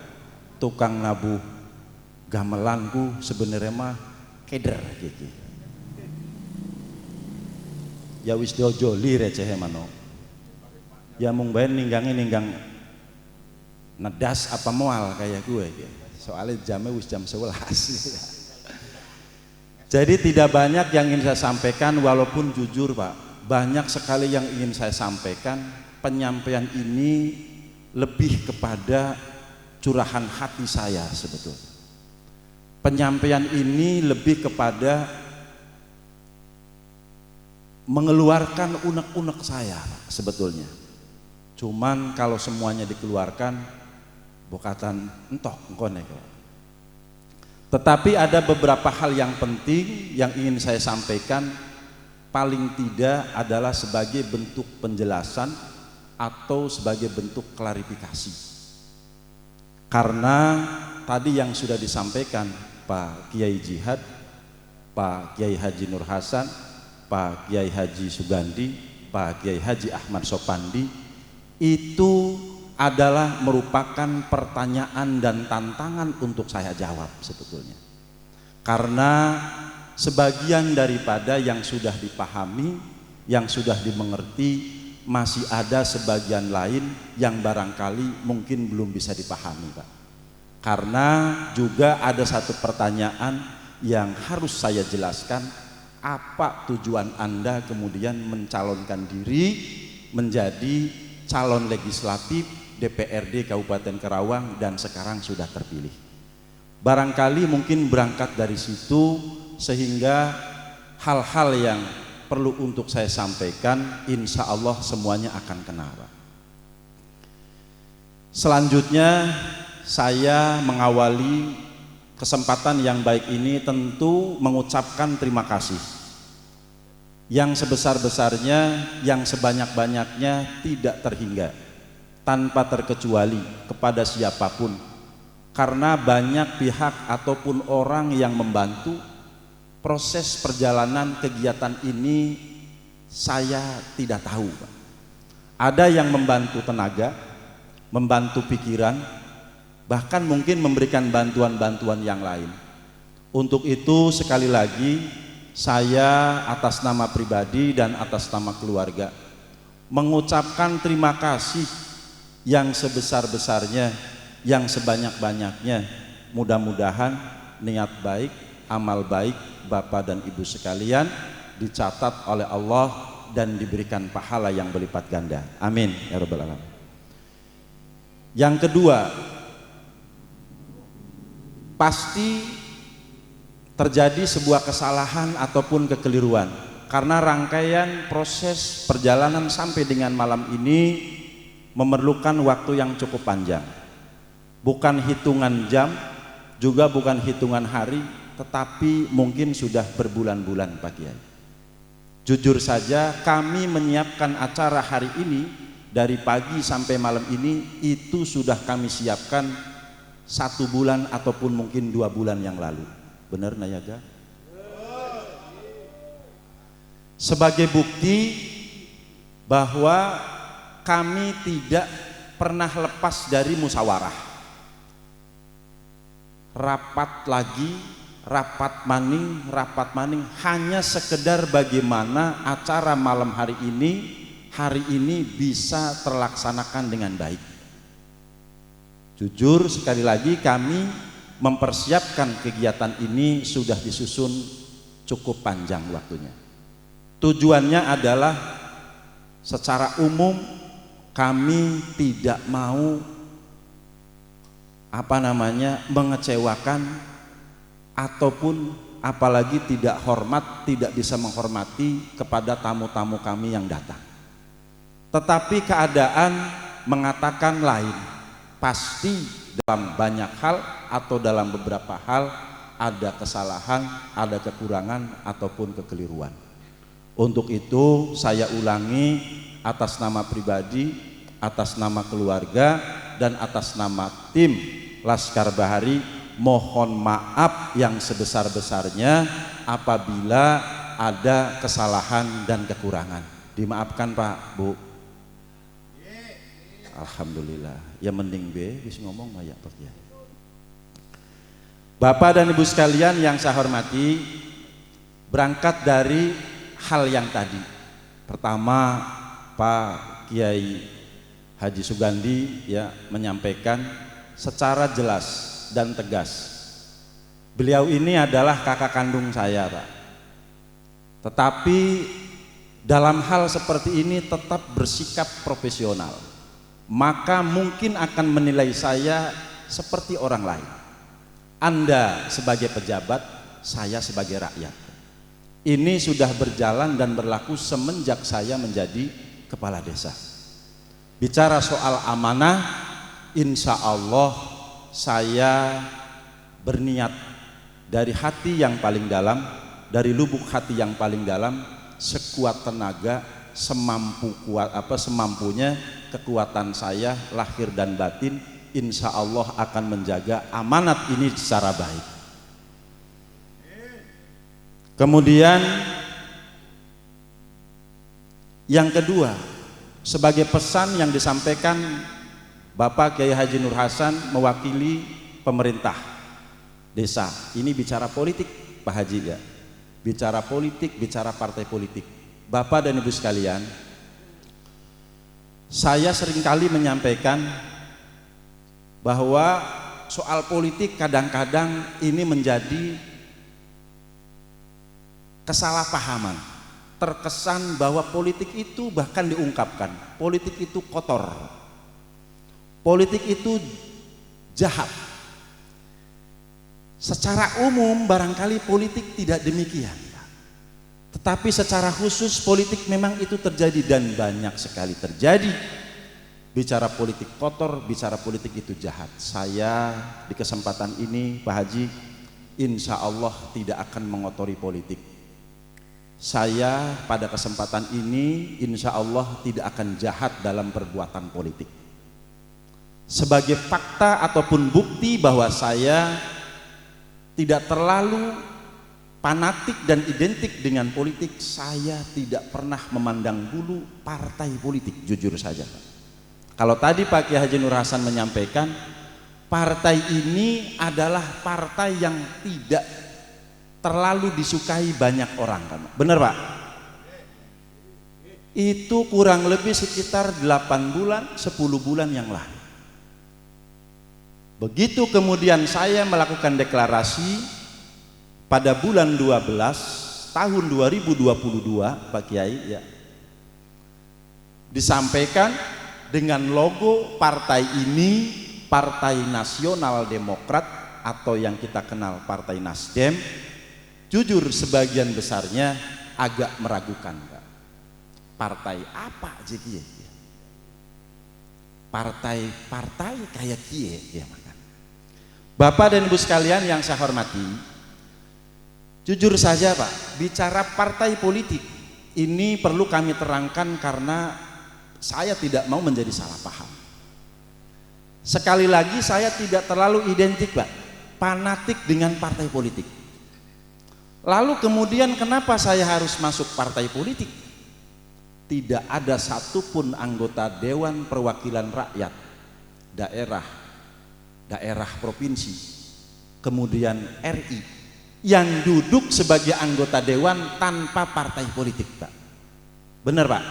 tukang nabuh gamelanku sebenarnya mah keder gitu. ya wis diojoli receh mano. Ya mung bae ninggang nedas apa mual kayak gue ya. Soalnya jamnya wis jam 11. Jadi tidak banyak yang ingin saya sampaikan, walaupun jujur Pak, banyak sekali yang ingin saya sampaikan. Penyampaian ini lebih kepada curahan hati saya sebetulnya. Penyampaian ini lebih kepada mengeluarkan unek-unek saya Pak, sebetulnya. Cuman kalau semuanya dikeluarkan, bokatan entok engkone kok. Tetapi ada beberapa hal yang penting yang ingin saya sampaikan, paling tidak adalah sebagai bentuk penjelasan atau sebagai bentuk klarifikasi. Karena tadi yang sudah disampaikan Pak Kiai Jihad, Pak Kiai Haji Nur Hasan, Pak Kiai Haji Sugandi, Pak Kiai Haji Ahmad Sopandi, itu adalah merupakan pertanyaan dan tantangan untuk saya jawab sebetulnya. Karena sebagian daripada yang sudah dipahami, yang sudah dimengerti, masih ada sebagian lain yang barangkali mungkin belum bisa dipahami Pak. Karena juga ada satu pertanyaan yang harus saya jelaskan, apa tujuan Anda kemudian mencalonkan diri menjadi calon legislatif DPRD Kabupaten Karawang dan sekarang sudah terpilih. Barangkali mungkin berangkat dari situ sehingga hal-hal yang perlu untuk saya sampaikan insya Allah semuanya akan kena. Selanjutnya saya mengawali kesempatan yang baik ini tentu mengucapkan terima kasih yang sebesar-besarnya, yang sebanyak-banyaknya, tidak terhingga, tanpa terkecuali kepada siapapun, karena banyak pihak ataupun orang yang membantu proses perjalanan kegiatan ini. Saya tidak tahu Pak. Ada yang membantu tenaga, membantu pikiran, bahkan mungkin memberikan bantuan-bantuan yang lain. Untuk itu sekali lagi saya atas nama pribadi dan atas nama keluarga mengucapkan terima kasih yang sebesar-besarnya, yang sebanyak-banyaknya. Mudah-mudahan niat baik, amal baik Bapak dan Ibu sekalian dicatat oleh Allah dan diberikan pahala yang berlipat ganda. Amin ya rabbal alamin. Yang kedua, pasti terjadi sebuah kesalahan ataupun kekeliruan karena rangkaian proses perjalanan sampai dengan malam ini memerlukan waktu yang cukup panjang. Bukan hitungan jam, juga bukan hitungan hari, tetapi mungkin sudah berbulan-bulan Pak Kiai. Jujur saja kami menyiapkan acara hari ini dari pagi sampai malam ini itu sudah kami siapkan 1 bulan ataupun mungkin 2 bulan yang lalu. Benar Nayaga? Sebagai bukti bahwa kami tidak pernah lepas dari musyawarah. Rapat lagi, rapat maning, hanya sekedar bagaimana acara malam hari ini bisa terlaksanakan dengan baik. Jujur sekali lagi kami mempersiapkan kegiatan ini sudah disusun cukup panjang waktunya. Tujuannya adalah secara umum kami tidak mau mengecewakan ataupun apalagi tidak bisa menghormati kepada tamu-tamu kami yang datang. Tetapi keadaan mengatakan lain. Pasti dalam banyak hal atau dalam beberapa hal ada kesalahan, ada kekurangan ataupun kekeliruan. Untuk itu saya ulangi atas nama pribadi, atas nama keluarga, dan atas nama tim Laskar Bahari, mohon maaf yang sebesar-besarnya apabila ada kesalahan dan kekurangan. Dimaafkan Pak, Bu. Alhamdulillah. Ya mending be bisa ngomong maya Pak ya. Bapak dan Ibu sekalian yang saya hormati, berangkat dari hal yang tadi, Pertama, Pak Kiai Haji Sugandi ya menyampaikan secara jelas dan tegas. Beliau ini adalah kakak kandung saya, Pak. Tetapi dalam hal seperti ini tetap bersikap profesional. Maka mungkin akan menilai saya seperti orang lain. Anda sebagai pejabat, saya sebagai rakyat. Ini sudah berjalan dan berlaku semenjak saya menjadi kepala desa. Bicara soal amanah, insya Allah saya berniat dari hati yang paling dalam, dari lubuk hati yang paling dalam, sekuat tenaga, semampunya kekuatan saya lahir dan batin, insya Allah akan menjaga amanat ini secara baik. Kemudian yang kedua, sebagai pesan yang disampaikan Bapak Kiai Haji Nur Hasan mewakili pemerintah desa, ini bicara politik Pak Haji ya, bicara politik, bicara partai politik. Bapak dan Ibu sekalian, saya seringkali menyampaikan bahwa soal politik kadang-kadang ini menjadi kesalahpahaman. Terkesan bahwa politik itu, bahkan diungkapkan, politik itu kotor, politik itu jahat. Secara umum barangkali politik tidak demikian, tetapi secara khusus politik memang itu terjadi dan banyak sekali terjadi. Bicara politik kotor, bicara politik itu jahat. Saya di kesempatan ini Pak Haji, insya Allah tidak akan mengotori politik. Saya pada kesempatan ini insya Allah tidak akan jahat dalam perbuatan politik. Sebagai fakta ataupun bukti bahwa saya tidak terlalu fanatik dan identik dengan politik, saya tidak pernah memandang bulu partai politik, jujur saja. Kalau tadi Pak Kiai Haji Nur Hasan menyampaikan, partai ini adalah partai yang tidak terlalu disukai banyak orang, kan? Bener Pak? Itu kurang lebih sekitar 8 bulan, 10 bulan yang lalu. Begitu kemudian saya melakukan deklarasi pada bulan 12 tahun 2022 Pak Kiai ya, disampaikan dengan logo partai ini, Partai Nasional Demokrat atau yang kita kenal Partai Nasdem. Jujur sebagian besarnya agak meragukan, Pak. Partai apa aja kie? Partai kayak kie ya, makan. Bapak dan Ibu sekalian yang saya hormati, jujur saja Pak, bicara partai politik ini perlu kami terangkan karena saya tidak mau menjadi salah paham. Sekali lagi saya tidak terlalu identik Pak, fanatik dengan partai politik. Lalu kemudian kenapa saya harus masuk partai politik? Tidak ada satupun anggota Dewan Perwakilan Rakyat daerah provinsi, kemudian RI yang duduk sebagai anggota dewan tanpa partai politik, Pak. Benar Pak?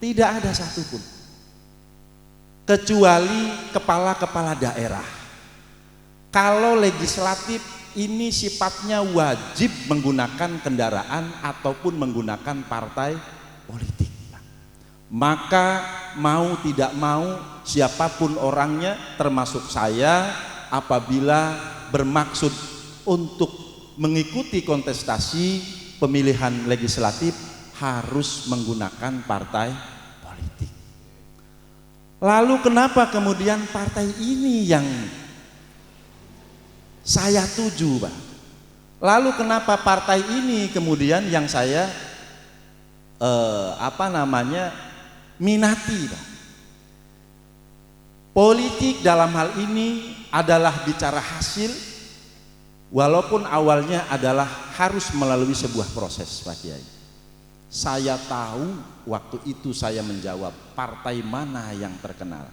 Tidak ada satupun, kecuali kepala-kepala daerah. Kalau legislatif ini sifatnya wajib menggunakan kendaraan ataupun menggunakan partai politik. Maka mau tidak mau siapapun orangnya termasuk saya, apabila bermaksud untuk mengikuti kontestasi pemilihan legislatif harus menggunakan partai politik. Lalu kenapa kemudian partai ini yang saya tuju, Pak? Lalu kenapa partai ini kemudian yang saya minati, Pak? Politik dalam hal ini adalah bicara hasil, walaupun awalnya adalah harus melalui sebuah proses, Pak Kiai. Saya tahu waktu itu saya menjawab partai mana yang terkenal.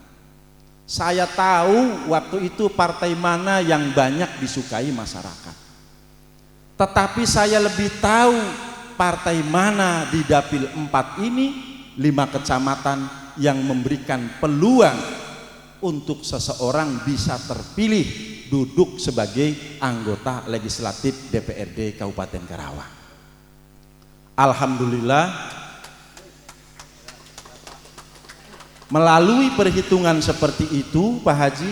Saya tahu waktu itu partai mana yang banyak disukai masyarakat. Tetapi saya lebih tahu partai mana di Dapil 4 ini 5 kecamatan yang memberikan peluang untuk seseorang bisa terpilih duduk sebagai anggota legislatif DPRD Kabupaten Karawang. Alhamdulillah, melalui perhitungan seperti itu Pak Haji,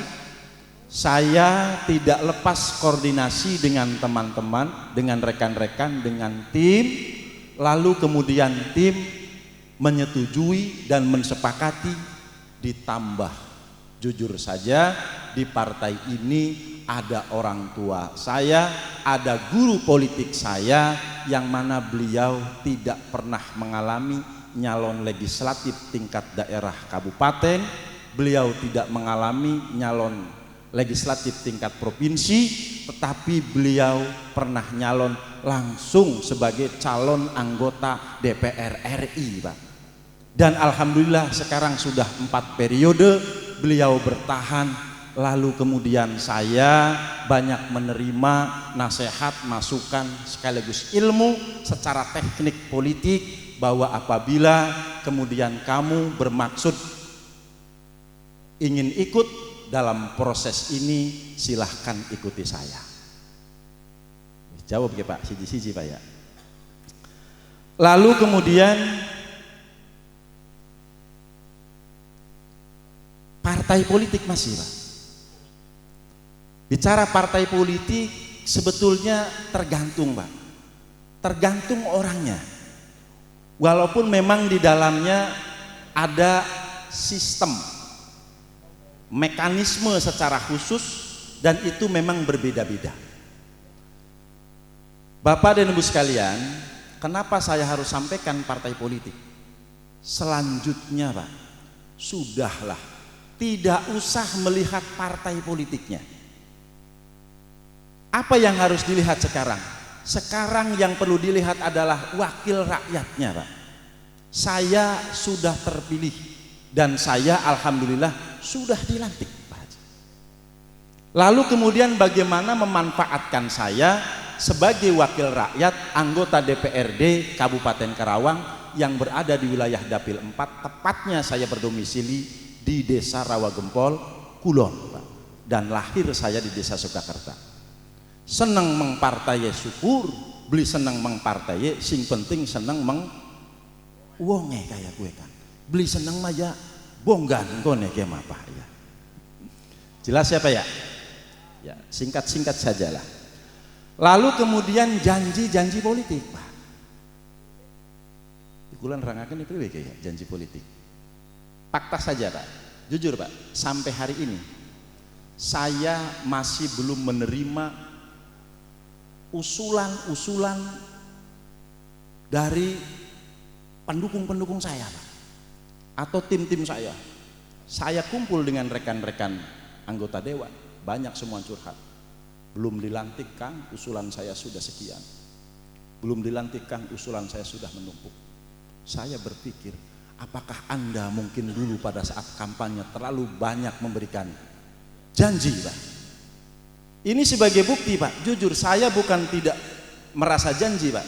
saya tidak lepas koordinasi dengan teman-teman, dengan rekan-rekan, dengan tim, lalu kemudian tim menyetujui dan mensepakati ditambah. Jujur saja di partai ini ada orang tua saya, ada guru politik saya yang mana beliau tidak pernah mengalami nyalon legislatif tingkat daerah kabupaten, beliau tidak mengalami nyalon legislatif tingkat provinsi, tetapi beliau pernah nyalon langsung sebagai calon anggota DPR RI, Pak. Dan alhamdulillah sekarang sudah 4 periode beliau bertahan, lalu kemudian saya banyak menerima nasihat, masukan sekaligus ilmu secara teknik politik, bahwa apabila kemudian kamu bermaksud ingin ikut dalam proses ini, silahkan ikuti saya. Jawab ya Pak, siji-siji Pak ya. Lalu kemudian partai politik masih Pak. Bicara partai politik sebetulnya tergantung Pak, tergantung orangnya. Walaupun memang di dalamnya ada sistem, mekanisme secara khusus, dan itu memang berbeda-beda. Bapak dan Ibu sekalian, kenapa saya harus sampaikan partai politik? Selanjutnya Pak, sudahlah, tidak usah melihat partai politiknya. Apa yang harus dilihat sekarang? Sekarang yang perlu dilihat adalah wakil rakyatnya Pak. Saya sudah terpilih dan saya alhamdulillah sudah dilantik Pak Haji. Lalu kemudian bagaimana memanfaatkan saya sebagai wakil rakyat anggota DPRD Kabupaten Karawang yang berada di wilayah Dapil 4, tepatnya saya berdomisili di Desa Rawagempol Kulon Pak. Dan lahir saya di Desa Sukakerta. Seneng mengpartai syukur, beli seneng mengpartai, sing penting seneng meng wonge kayak gue kan. Beli seneng maya bonggan kone kayak apa ya. Jelas ya Pak ya? Ya, singkat-singkat sajalah. Lalu kemudian janji-janji politik Pak. Dikulan rangakan itu kayak janji politik. Fakta saja Pak. Jujur Pak, sampai hari ini saya masih belum menerima usulan-usulan dari pendukung-pendukung saya Pak, atau tim-tim saya. Saya kumpul dengan rekan-rekan anggota dewan, banyak semua curhat. Belum dilantik Kang, usulan saya sudah sekian. Belum dilantik Kang, usulan saya sudah menumpuk. Saya berpikir, apakah Anda mungkin dulu pada saat kampanye terlalu banyak memberikan janji Pak? Ini sebagai bukti Pak, jujur saya bukan tidak merasa janji Pak,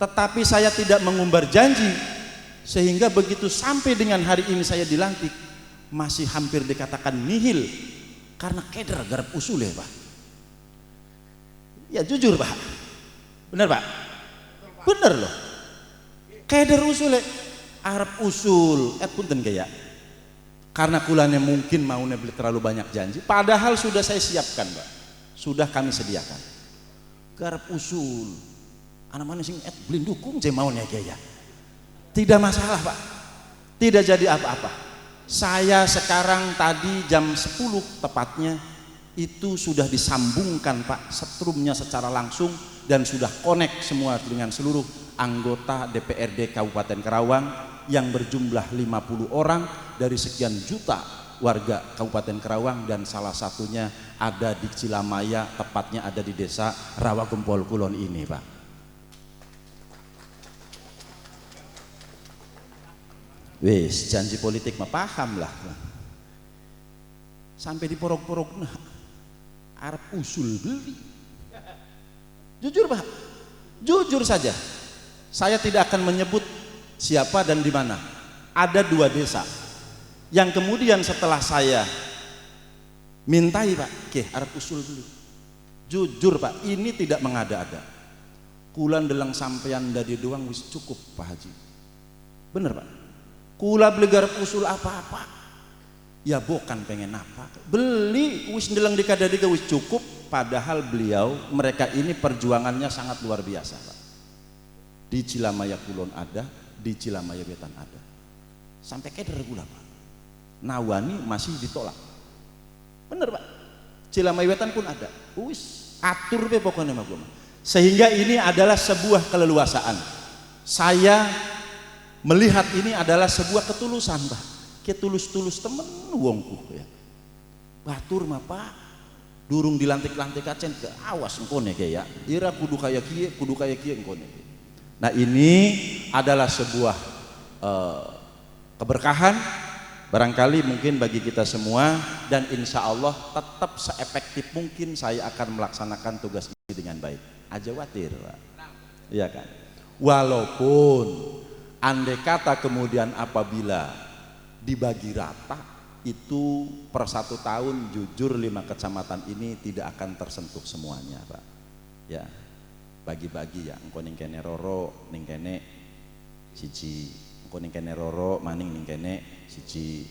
tetapi saya tidak mengumbar janji, sehingga begitu sampai dengan hari ini saya dilantik masih hampir dikatakan nihil karena keder garap usul ya Pak. Ya jujur Pak, benar Pak, benar loh, keder usul Arab usul punten kayak karena kulanya mungkin mau beli terlalu banyak janji, padahal sudah saya siapkan Pak, sudah kami sediakan garap usul anak mana sing beli dukung saya maunya kayak tidak masalah Pak, tidak jadi apa-apa. Saya sekarang tadi jam 10 tepatnya itu sudah disambungkan Pak setrumnya secara langsung dan sudah connect semua dengan seluruh anggota DPRD Kabupaten Karawang yang berjumlah 50 orang dari sekian juta warga Kabupaten Karawang, dan salah satunya ada di Cilamaya, tepatnya ada di Desa Rawagempol Kulon ini Pak. Wis janji politik mah paham lah. Sampai di porok-porok nah Arab usul beli. Jujur Pak, jujur saja. Saya tidak akan menyebut siapa dan di mana. Ada 2 desa yang kemudian setelah saya mintai, Pak, oke, arep usul dulu. Jujur Pak, ini tidak mengada-ada. Kula ndeleng sampeyan dadi doang wis cukup Pak Haji. Bener Pak. Kula beli garap usul apa-apa. Ya bukan pengen apa. Beli wis ndeleng dikadadi wis cukup. Padahal beliau, mereka ini perjuangannya sangat luar biasa Pak. Di Cilamaya Kulon ada, di Cilamaya Wetan ada. Sampai keder kula Pak. Nawani masih ditolak. Bener Pak. Cilamaya Wetan pun ada. Wis atur be pokoknya mah gua. Sehingga ini adalah sebuah keleluasaan. Saya melihat ini adalah sebuah ketulusan Pak. Ketulus-tulus temen wongku ya. Batur mah Pak. Durung dilantik-lantik acen ke awas engkone kayak ya. Ira kudu kayak kieu engkone. Nah, ini adalah sebuah keberkahan barangkali mungkin bagi kita semua, dan insya Allah tetap seefektif mungkin saya akan melaksanakan tugas ini dengan baik. Aja watir Pak. Iya kan? Walaupun andai kata kemudian apabila dibagi rata itu per 1 tahun, jujur 5 kecamatan ini tidak akan tersentuh semuanya Pak. Ya, bagi-bagi ya, engko ning kene roro, ning kene siji, engko ning kene roro, maning ning kene siji,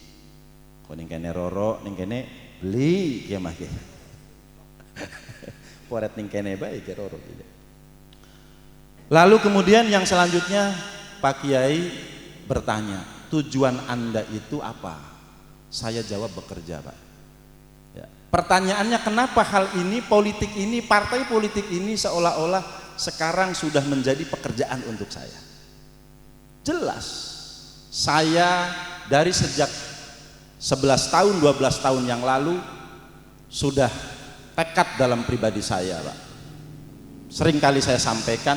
engko ning kene roro, ning kene beli ya mah ya. Poret ning kene bae ke roro gitu. Lalu kemudian yang selanjutnya Pak Kiai bertanya, tujuan Anda itu apa? Saya jawab bekerja Pak. Ya. Pertanyaannya kenapa hal ini, politik ini, partai politik ini seolah-olah sekarang sudah menjadi pekerjaan untuk saya. Jelas saya dari sejak 11 tahun 12 tahun yang lalu sudah tekad dalam pribadi saya Pak. Seringkali saya sampaikan,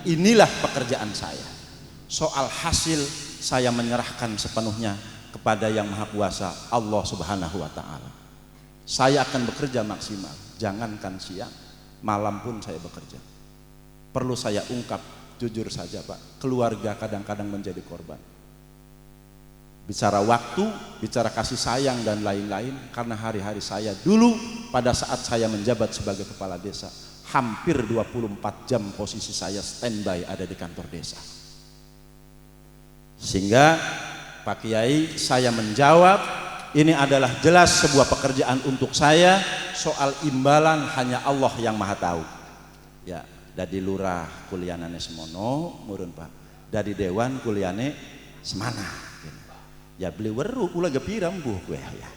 inilah pekerjaan saya. Soal hasil saya menyerahkan sepenuhnya kepada Yang Maha Kuasa, Allah Subhanahu wa Ta'ala. Saya akan bekerja maksimal, jangankan siang, malam pun saya bekerja. Perlu saya ungkap, jujur saja Pak, keluarga kadang-kadang menjadi korban. Bicara waktu, bicara kasih sayang dan lain-lain, karena hari-hari saya dulu pada saat saya menjabat sebagai kepala desa, hampir 24 jam posisi saya standby ada di kantor desa. Sehingga Pak Kiai, saya menjawab, ini adalah jelas sebuah pekerjaan untuk saya. Soal imbalan hanya Allah yang Maha tahu. Ya, dari lurah kulianane semono, murun Pak. Dari dewan kuliane semana. Ya beli weru kula gepira mbuh kowe ya.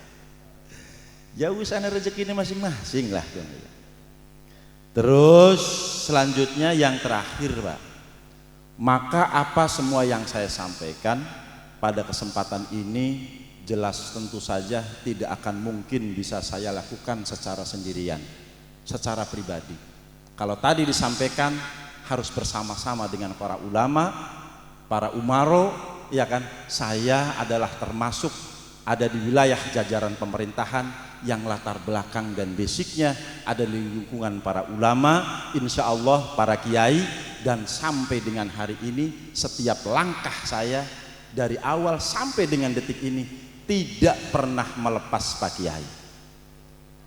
Ya wis ana rezekine masing-masing lah. Terus selanjutnya yang terakhir Pak. Maka apa semua yang saya sampaikan pada kesempatan ini jelas tentu saja tidak akan mungkin bisa saya lakukan secara sendirian, secara pribadi. Kalau tadi disampaikan harus bersama-sama dengan para ulama, para umaro, ya kan? Saya adalah termasuk ada di wilayah jajaran pemerintahan yang latar belakang dan basicnya ada di lingkungan para ulama, insya Allah para kiai, dan sampai dengan hari ini setiap langkah saya dari awal sampai dengan detik ini tidak pernah melepas Pak Kiai.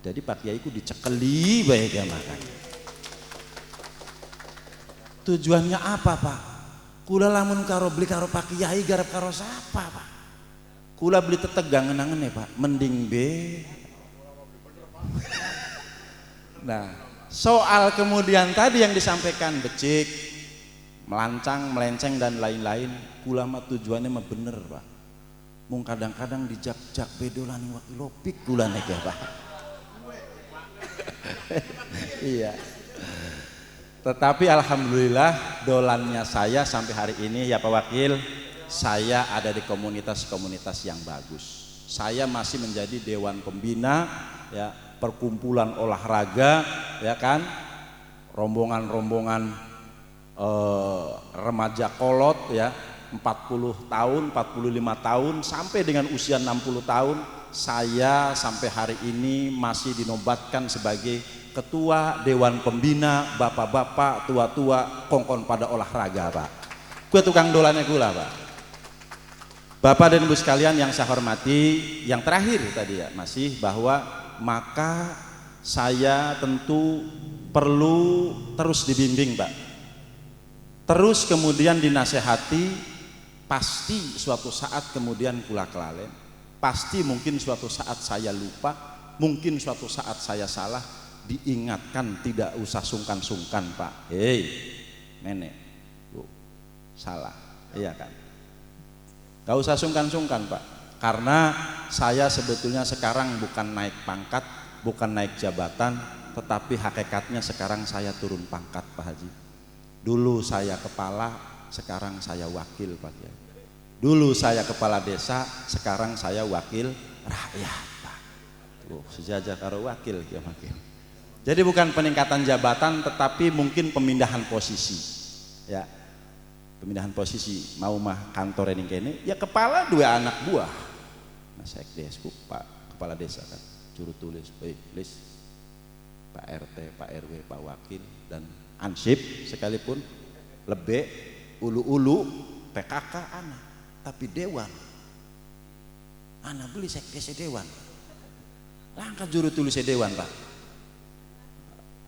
Jadi Pak Kiai ku dicekeli bae makan. Tujuannya apa Pak? Kula lamun karo beli karo Pak Kiai garap karo sapa Pak? Kula beli tetegang ngenangen ya Pak, mending be. Nah, soal kemudian tadi yang disampaikan becik, melancang, melenceng dan lain-lain, kula mah tujuannya mah bener Pak. Mung kadang-kadang dijak-jak bedolan waktu lopik kula nek ya Pak. Iya. Tetapi alhamdulillah dolannya saya sampai hari ini ya Pak Wakil, saya ada di komunitas-komunitas yang bagus. Saya masih menjadi dewan pembina ya, perkumpulan olahraga ya kan, rombongan-rombongan remaja kolot ya, 40 tahun, 45 tahun sampai dengan usia 60 tahun saya sampai hari ini masih dinobatkan sebagai ketua dewan pembina bapak-bapak tua-tua kongkon pada olahraga Pak. Kue tukang dolannya gula, Pak. Bapak dan Ibu sekalian yang saya hormati, yang terakhir tadi ya masih bahwa maka saya tentu perlu terus dibimbing, Pak. Terus kemudian dinasehati, pasti suatu saat kemudian kula kelalen. Pasti mungkin suatu saat saya lupa, mungkin suatu saat saya salah, diingatkan tidak usah sungkan-sungkan, Pak. Hei, nenek, Bu, salah, iya kan? Gak usah sungkan-sungkan, Pak. Karena saya sebetulnya sekarang bukan naik pangkat, bukan naik jabatan, tetapi hakikatnya sekarang saya turun pangkat, Pak Haji. Dulu saya kepala, sekarang saya wakil, Pak Kiai. Dulu saya kepala desa, sekarang saya wakil rakyat, Pak. Tuh, sejajar karo wakil ya makin. Jadi bukan peningkatan jabatan, tetapi mungkin pemindahan posisi. Ya, pemindahan posisi. Mau mah kantor ini kene, ya kepala dua anak buah. Nah, sekdesku, Pak kepala desa kan, juru tulis, list, Pak RT, Pak RW, Pak Wakil, dan ansip sekalipun, lebih ulu-ulu, PKK anak. Tapi dewan anak beli sekdes dewan, langkah juru tulis dewan, Pak,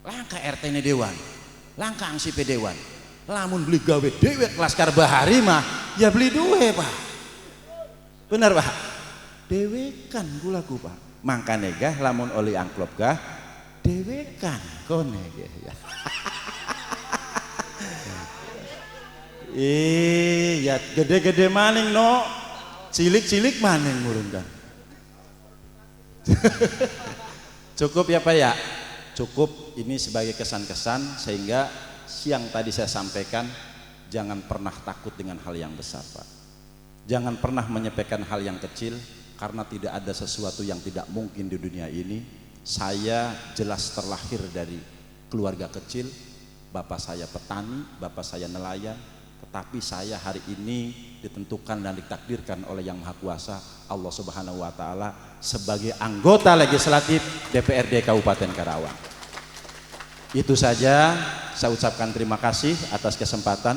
langkah RT dewan, langkah ansip dewan. Lamun beli gawe dewek laskar bahari mah ya beli duwe, Pak. Benar, Pak, dewekan gulaku, Pak. Mangkane gah lamun oli angklop gah dewekan kone ya. Ya gede-gede maning no, cilik-cilik maning murun kan. Cukup ya, Pak ya, cukup ini sebagai kesan-kesan, sehingga siang tadi saya sampaikan jangan pernah takut dengan hal yang besar, Pak. Jangan pernah menyepelekan hal yang kecil, karena tidak ada sesuatu yang tidak mungkin di dunia ini. Saya jelas terlahir dari keluarga kecil, bapak saya petani, bapak saya nelayan. Tetapi saya hari ini ditentukan dan ditakdirkan oleh Yang Maha Kuasa Allah Subhanahu wa Ta'ala sebagai anggota legislatif DPRD Kabupaten Karawang. Itu saja, saya ucapkan terima kasih atas kesempatan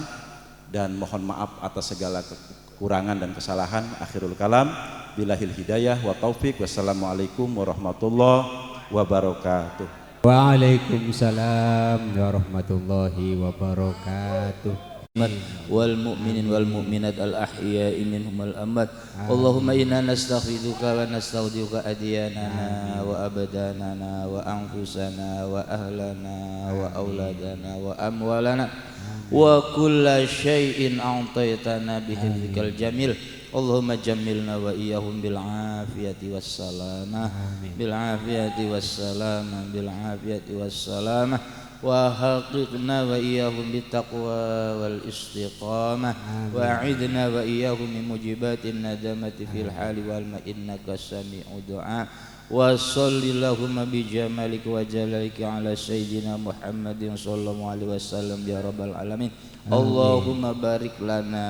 dan mohon maaf atas segala kekurangan dan kesalahan. Akhirul kalam, billahil hidayah wa taufik. Wassalamualaikum warahmatullahi wabarakatuh. Waalaikumsalam warahmatullahi wabarakatuh. wal mu'minin wal mu'minat al ahya'i minhum al amwat. Allahumma inna nastaghfiruka wa nastaudiuka adyanana wa abdanana wa anfusana wa ahlana wa auladana wa amwalana wa kulla syai'in a'taitana bihifdzikal jamil. Allahumma jammilna wa iyyahum bil afiyati was salamah, bil afiyati was salamah, bil afiyati was salamah. وحققنا وإياهم بالتقوى والاستقامة وأعذنا وإياهم من موجبات الندامة في الحال والماء إنك سميع دعاء. وصل اللهم بجمالك وجلالك على سيدنا محمد صلى الله عليه وسلم يا رب العالمين. اللهم بارك لنا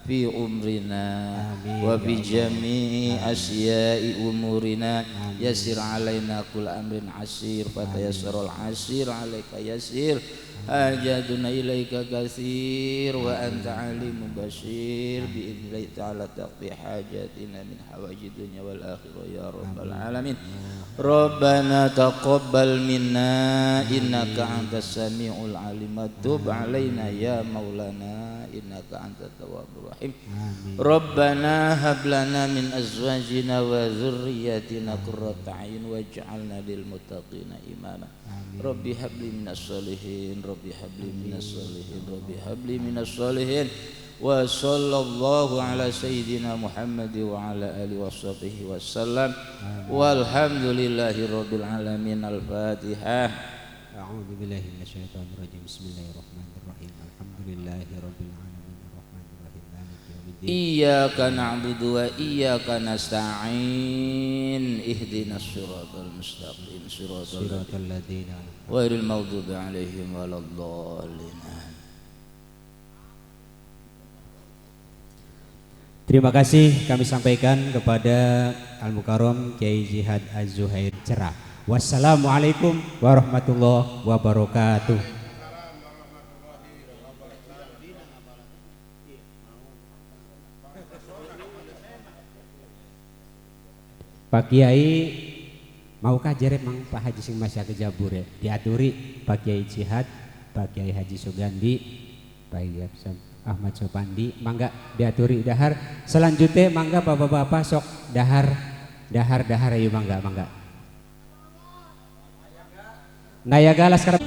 في عمرنا وفي جميع أشياء أمورنا. يسر علينا كل أمر عسير فتيسر العسير عليك يسير. حاجاتنا إليك كثير وأنت عليم بشير. بإذن الله تعالى تقضي حاجاتنا من حوائج الدنيا والآخرة يا رب العالمين. ربنا تقبل منا إنك أنت السميع العليم. تب علينا يا مولانا إنك أنت التواب الرحيم. ربنا هب لنا من أزواجنا وذرياتنا قرة أعين واجعلنا للمتقين إماما. ربي هب لي من الصالحين، ربي هب لي من الصالحين، ربي هب لي من الصالحين. وصلى الله على سيدنا محمد وعلى آله وصحبه وسلم. والحمد لله رب العالمين. الفاتحة. أعوذ بالله من الشيطان الرجيم. بسم الله الرحمن الرحيم. الحمد لله رب العالمين الرحمن الرحيم مالك يوم الدين. إياك نعبد وإياك نستعين. اهدنا الصراط المستقيم صراط الذين غير المغضوب عليهم ولا الضالين. Terima kasih kami sampaikan kepada Al-Mukarram Kiai Jihad Az-Zuhair Cerah. Wassalamualaikum warahmatullahi wabarakatuh. Pak Kiai maukah jerep mang Pak Haji sing masya ke Jabure diaturi Pak Kiai Jihad, Pak Kiai Haji Sugandi, Pak Kiai Ahmad Sopandi, mangga diaturi dahar. Selanjutnya mangga bapak-bapak sok dahar ayo mangga. Nayaga Laskar.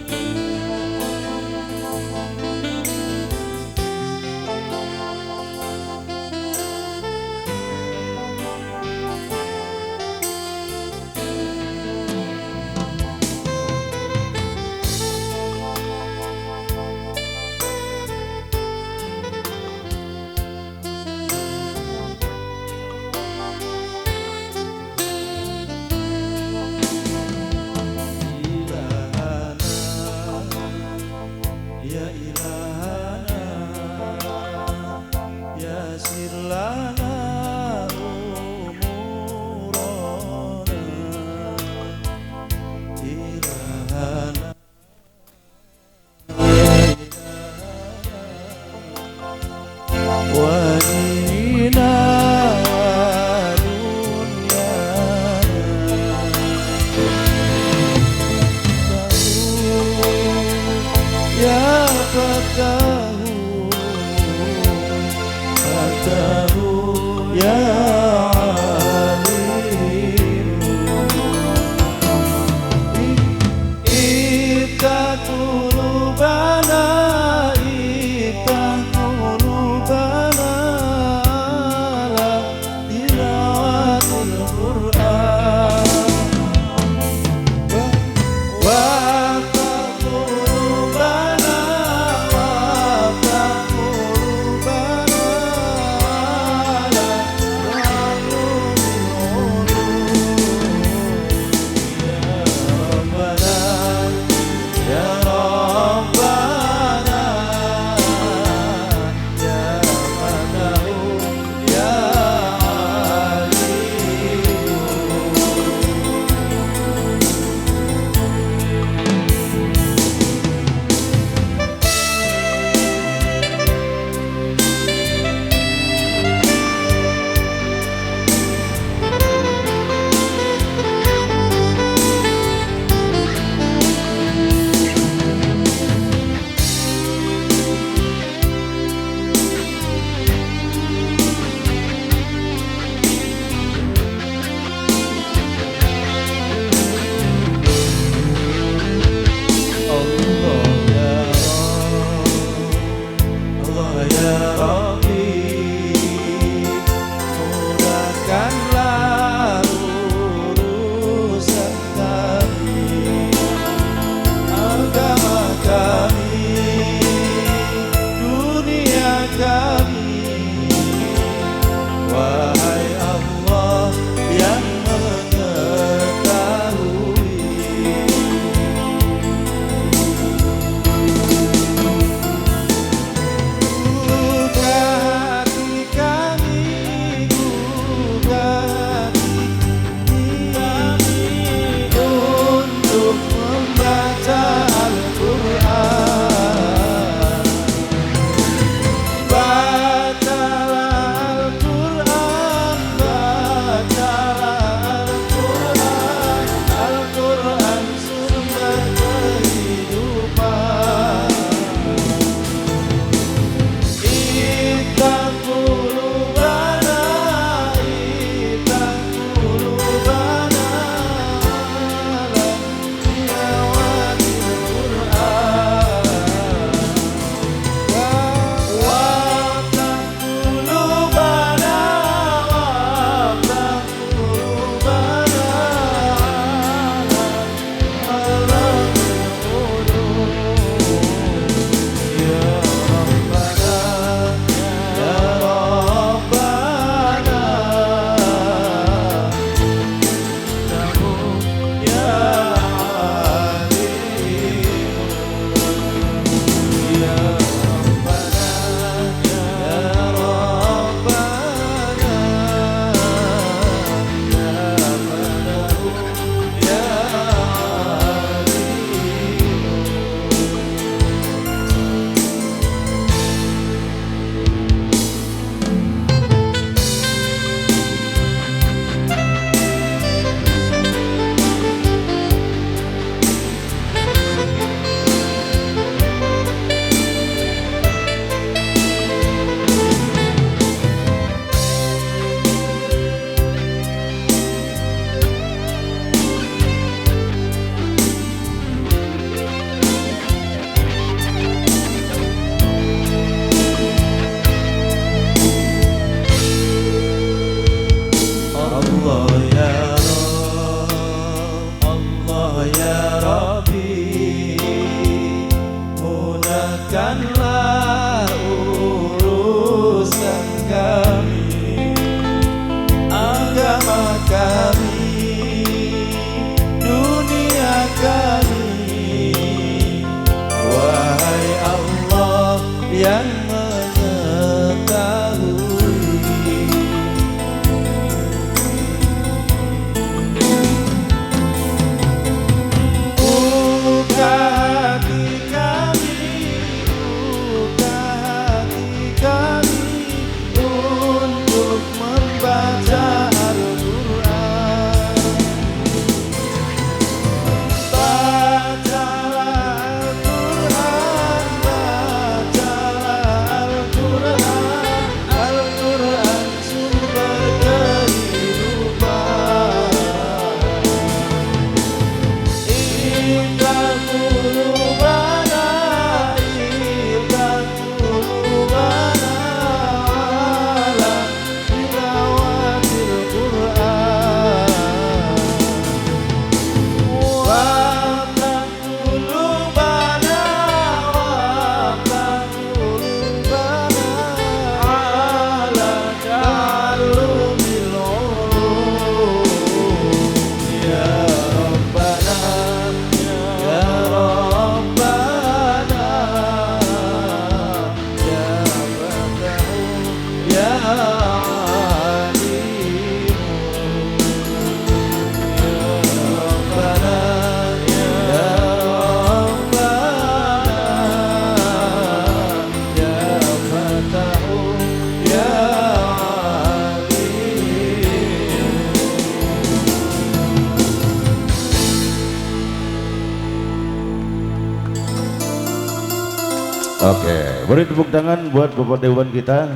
Oke, beri tepuk tangan buat Bapak Dewan kita.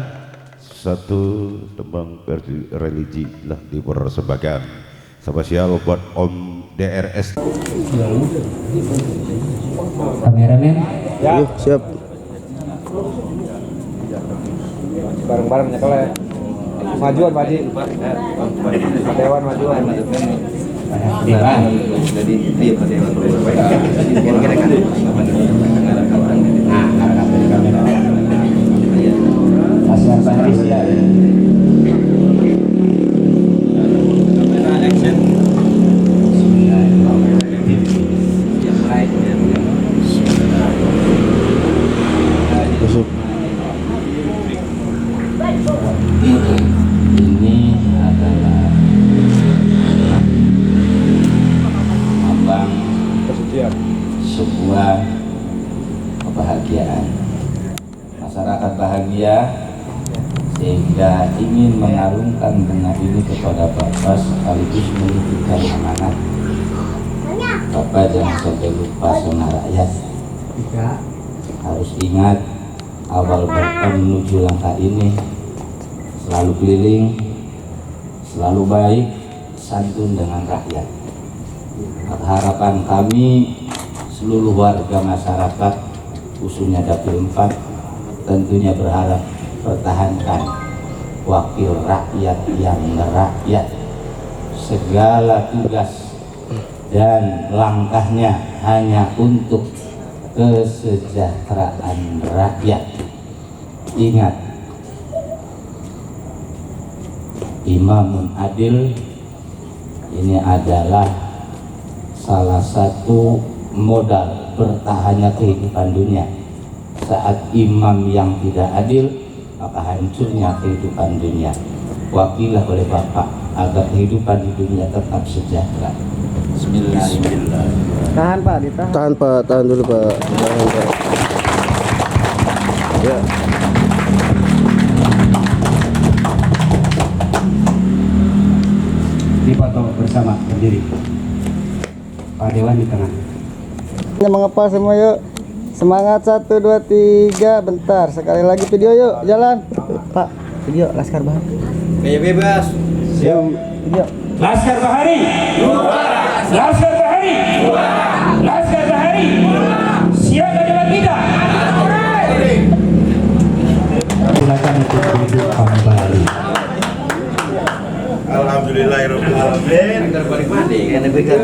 Satu tembang versi religi lah dipersembahkan. Spesial buat Om DRS. Kameramen. Ya, siap. Bareng-bareng nyekel. Majuan Pak Haji. Dewan majuan. Ini adalah lambang sebuah kebahagiaan. Masyarakat bahagia sehingga ingin mengarungkan bunga ini kepada Bapak sekaligus menitipkan amanat. Bapak jangan sampai lupa sama rakyat. Harus ingat awal Bapak menuju langkah ini selalu keliling, selalu baik, santun dengan rakyat. Harapan kami seluruh warga masyarakat khususnya Dapil 4 tentunya berharap pertahankan wakil rakyat yang merakyat. Segala tugas dan langkahnya hanya untuk kesejahteraan rakyat. Ingat, Imamun Adil ini adalah salah satu modal bertahannya kehidupan dunia. Saat imam yang tidak adil, maka hancurnya kehidupan dunia. Wakilah oleh Bapak agar kehidupan di dunia tetap sejahtera. Bismillahirrahmanirrahim. Tahan Pak, ditahan. Tahan Pak, tahan dulu Pak. Tahan Pak. Ya. Dipoto bersama berdiri. Pak Dewan di tengah. Mengepal semua yuk. Semangat 1 2 3 bentar. Sekali lagi video yuk. Jalan. Pak, video Laskar Bahari. Kayak bebas. Siap. Video. Laskar Bahari. Laskar Bahari. Laskar Bahari. Siap adalah kita. Silakan untuk duduk kembali. Alhamdulillahirabbil alamin. Terbalik mandi kan begitu.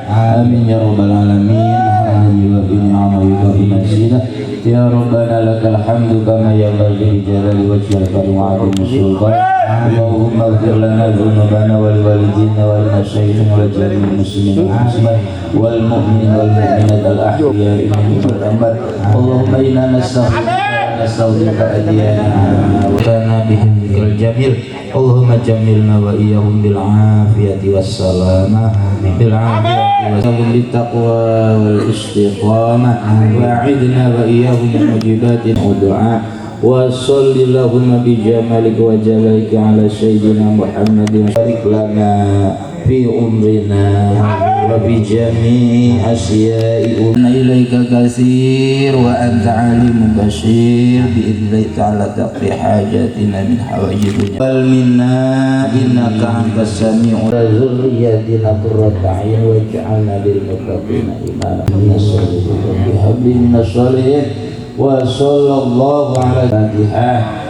Amin ya rabbal alamin. Ya rabbana lakal hamdu kama yanbaghi li jalali wajhika wa 'azimi sultanik. Allahumma ighfir lana dhunubana wa liwalidina wa lil masyayikhina wa jami'il muslimin wal mu'minin wal mu'minat al ahya'i minhum wal amwat. Allahumma inna nastaghfiruka adiyana wa tana bihim dzikril jamil. Allahumma jamilna wa iyyahum bil afiyati was salamah bil afiyati wa sallim bit taqwa wal istiqamah wa a'idna wa iyyahum min mujibatin du'a. Wa sallallahu bi jamalika wa jalalika ala sayyidina Muhammadin barik lana fi umrina wa bi jami'i asya'i ilaika katsir wa anta alimun bashir bi idznika ta'ala taqdi hajatina min hawaijid wal minna innaka antas sami'u dzurriyyatina qurrata a'yun waj'alna lil muttaqina imama nasallu bi hablin nasalihin wa sallallahu ala Fatihah.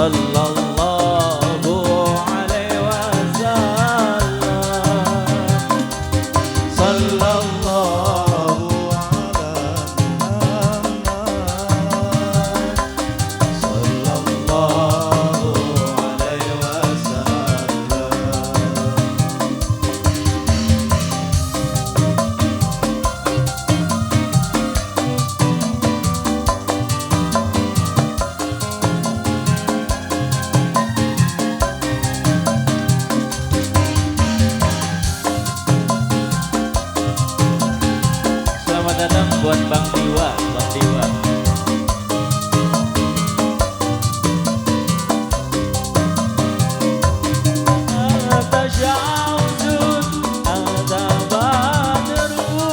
sallallahu alaihi wasallam, sallallahu Selamat datang buat Bang Diwa, Bang Diwa. Anta syamsun, anta badrun,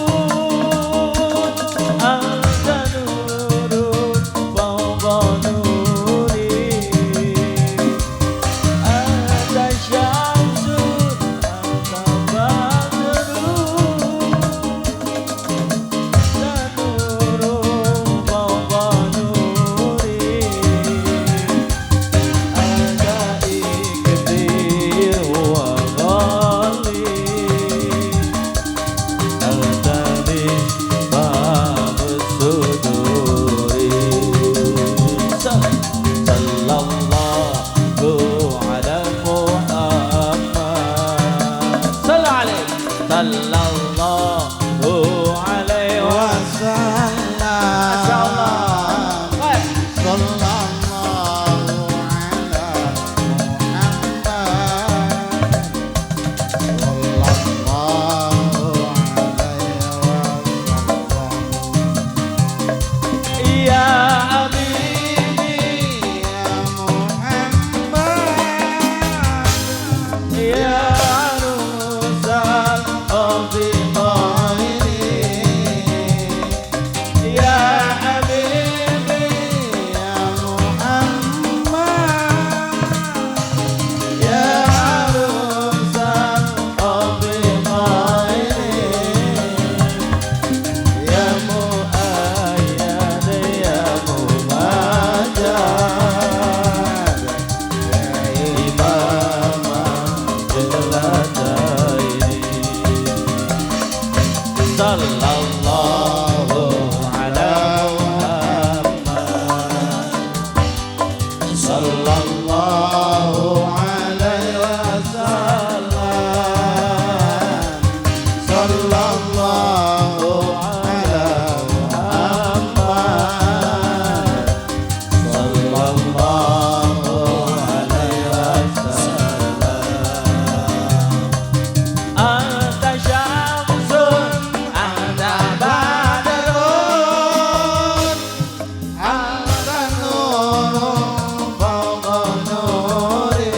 anta nurun, fawqa nuri. Anta syamsun, anta badrun, Sallallahu alaihi wasallam. Ya Habibi ya Muhammad, ya Arusal Ya Habibi ya Muhammad, ya Arusal ya Muayyad ya Mumajjad, ya Imam Jalalaini. Sallallahu ala Muhammad, sallallahu alaihi wasallam, sallallahu ala Muhammad, sallallahu alaihi wasallam. Anta syamsun, anta badrun, anta nurun fawqa nuri.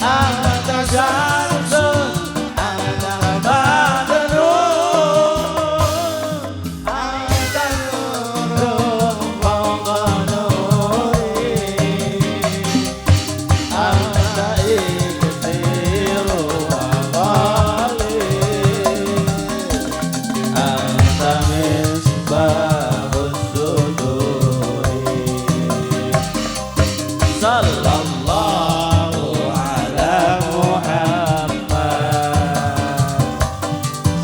Anta syamsun, anta badrun, anta nurun fawqa nuri. Anta ikhtiru awali, anta misbahus suduri. Sallallahu ala Muhammad,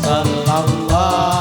sallallahu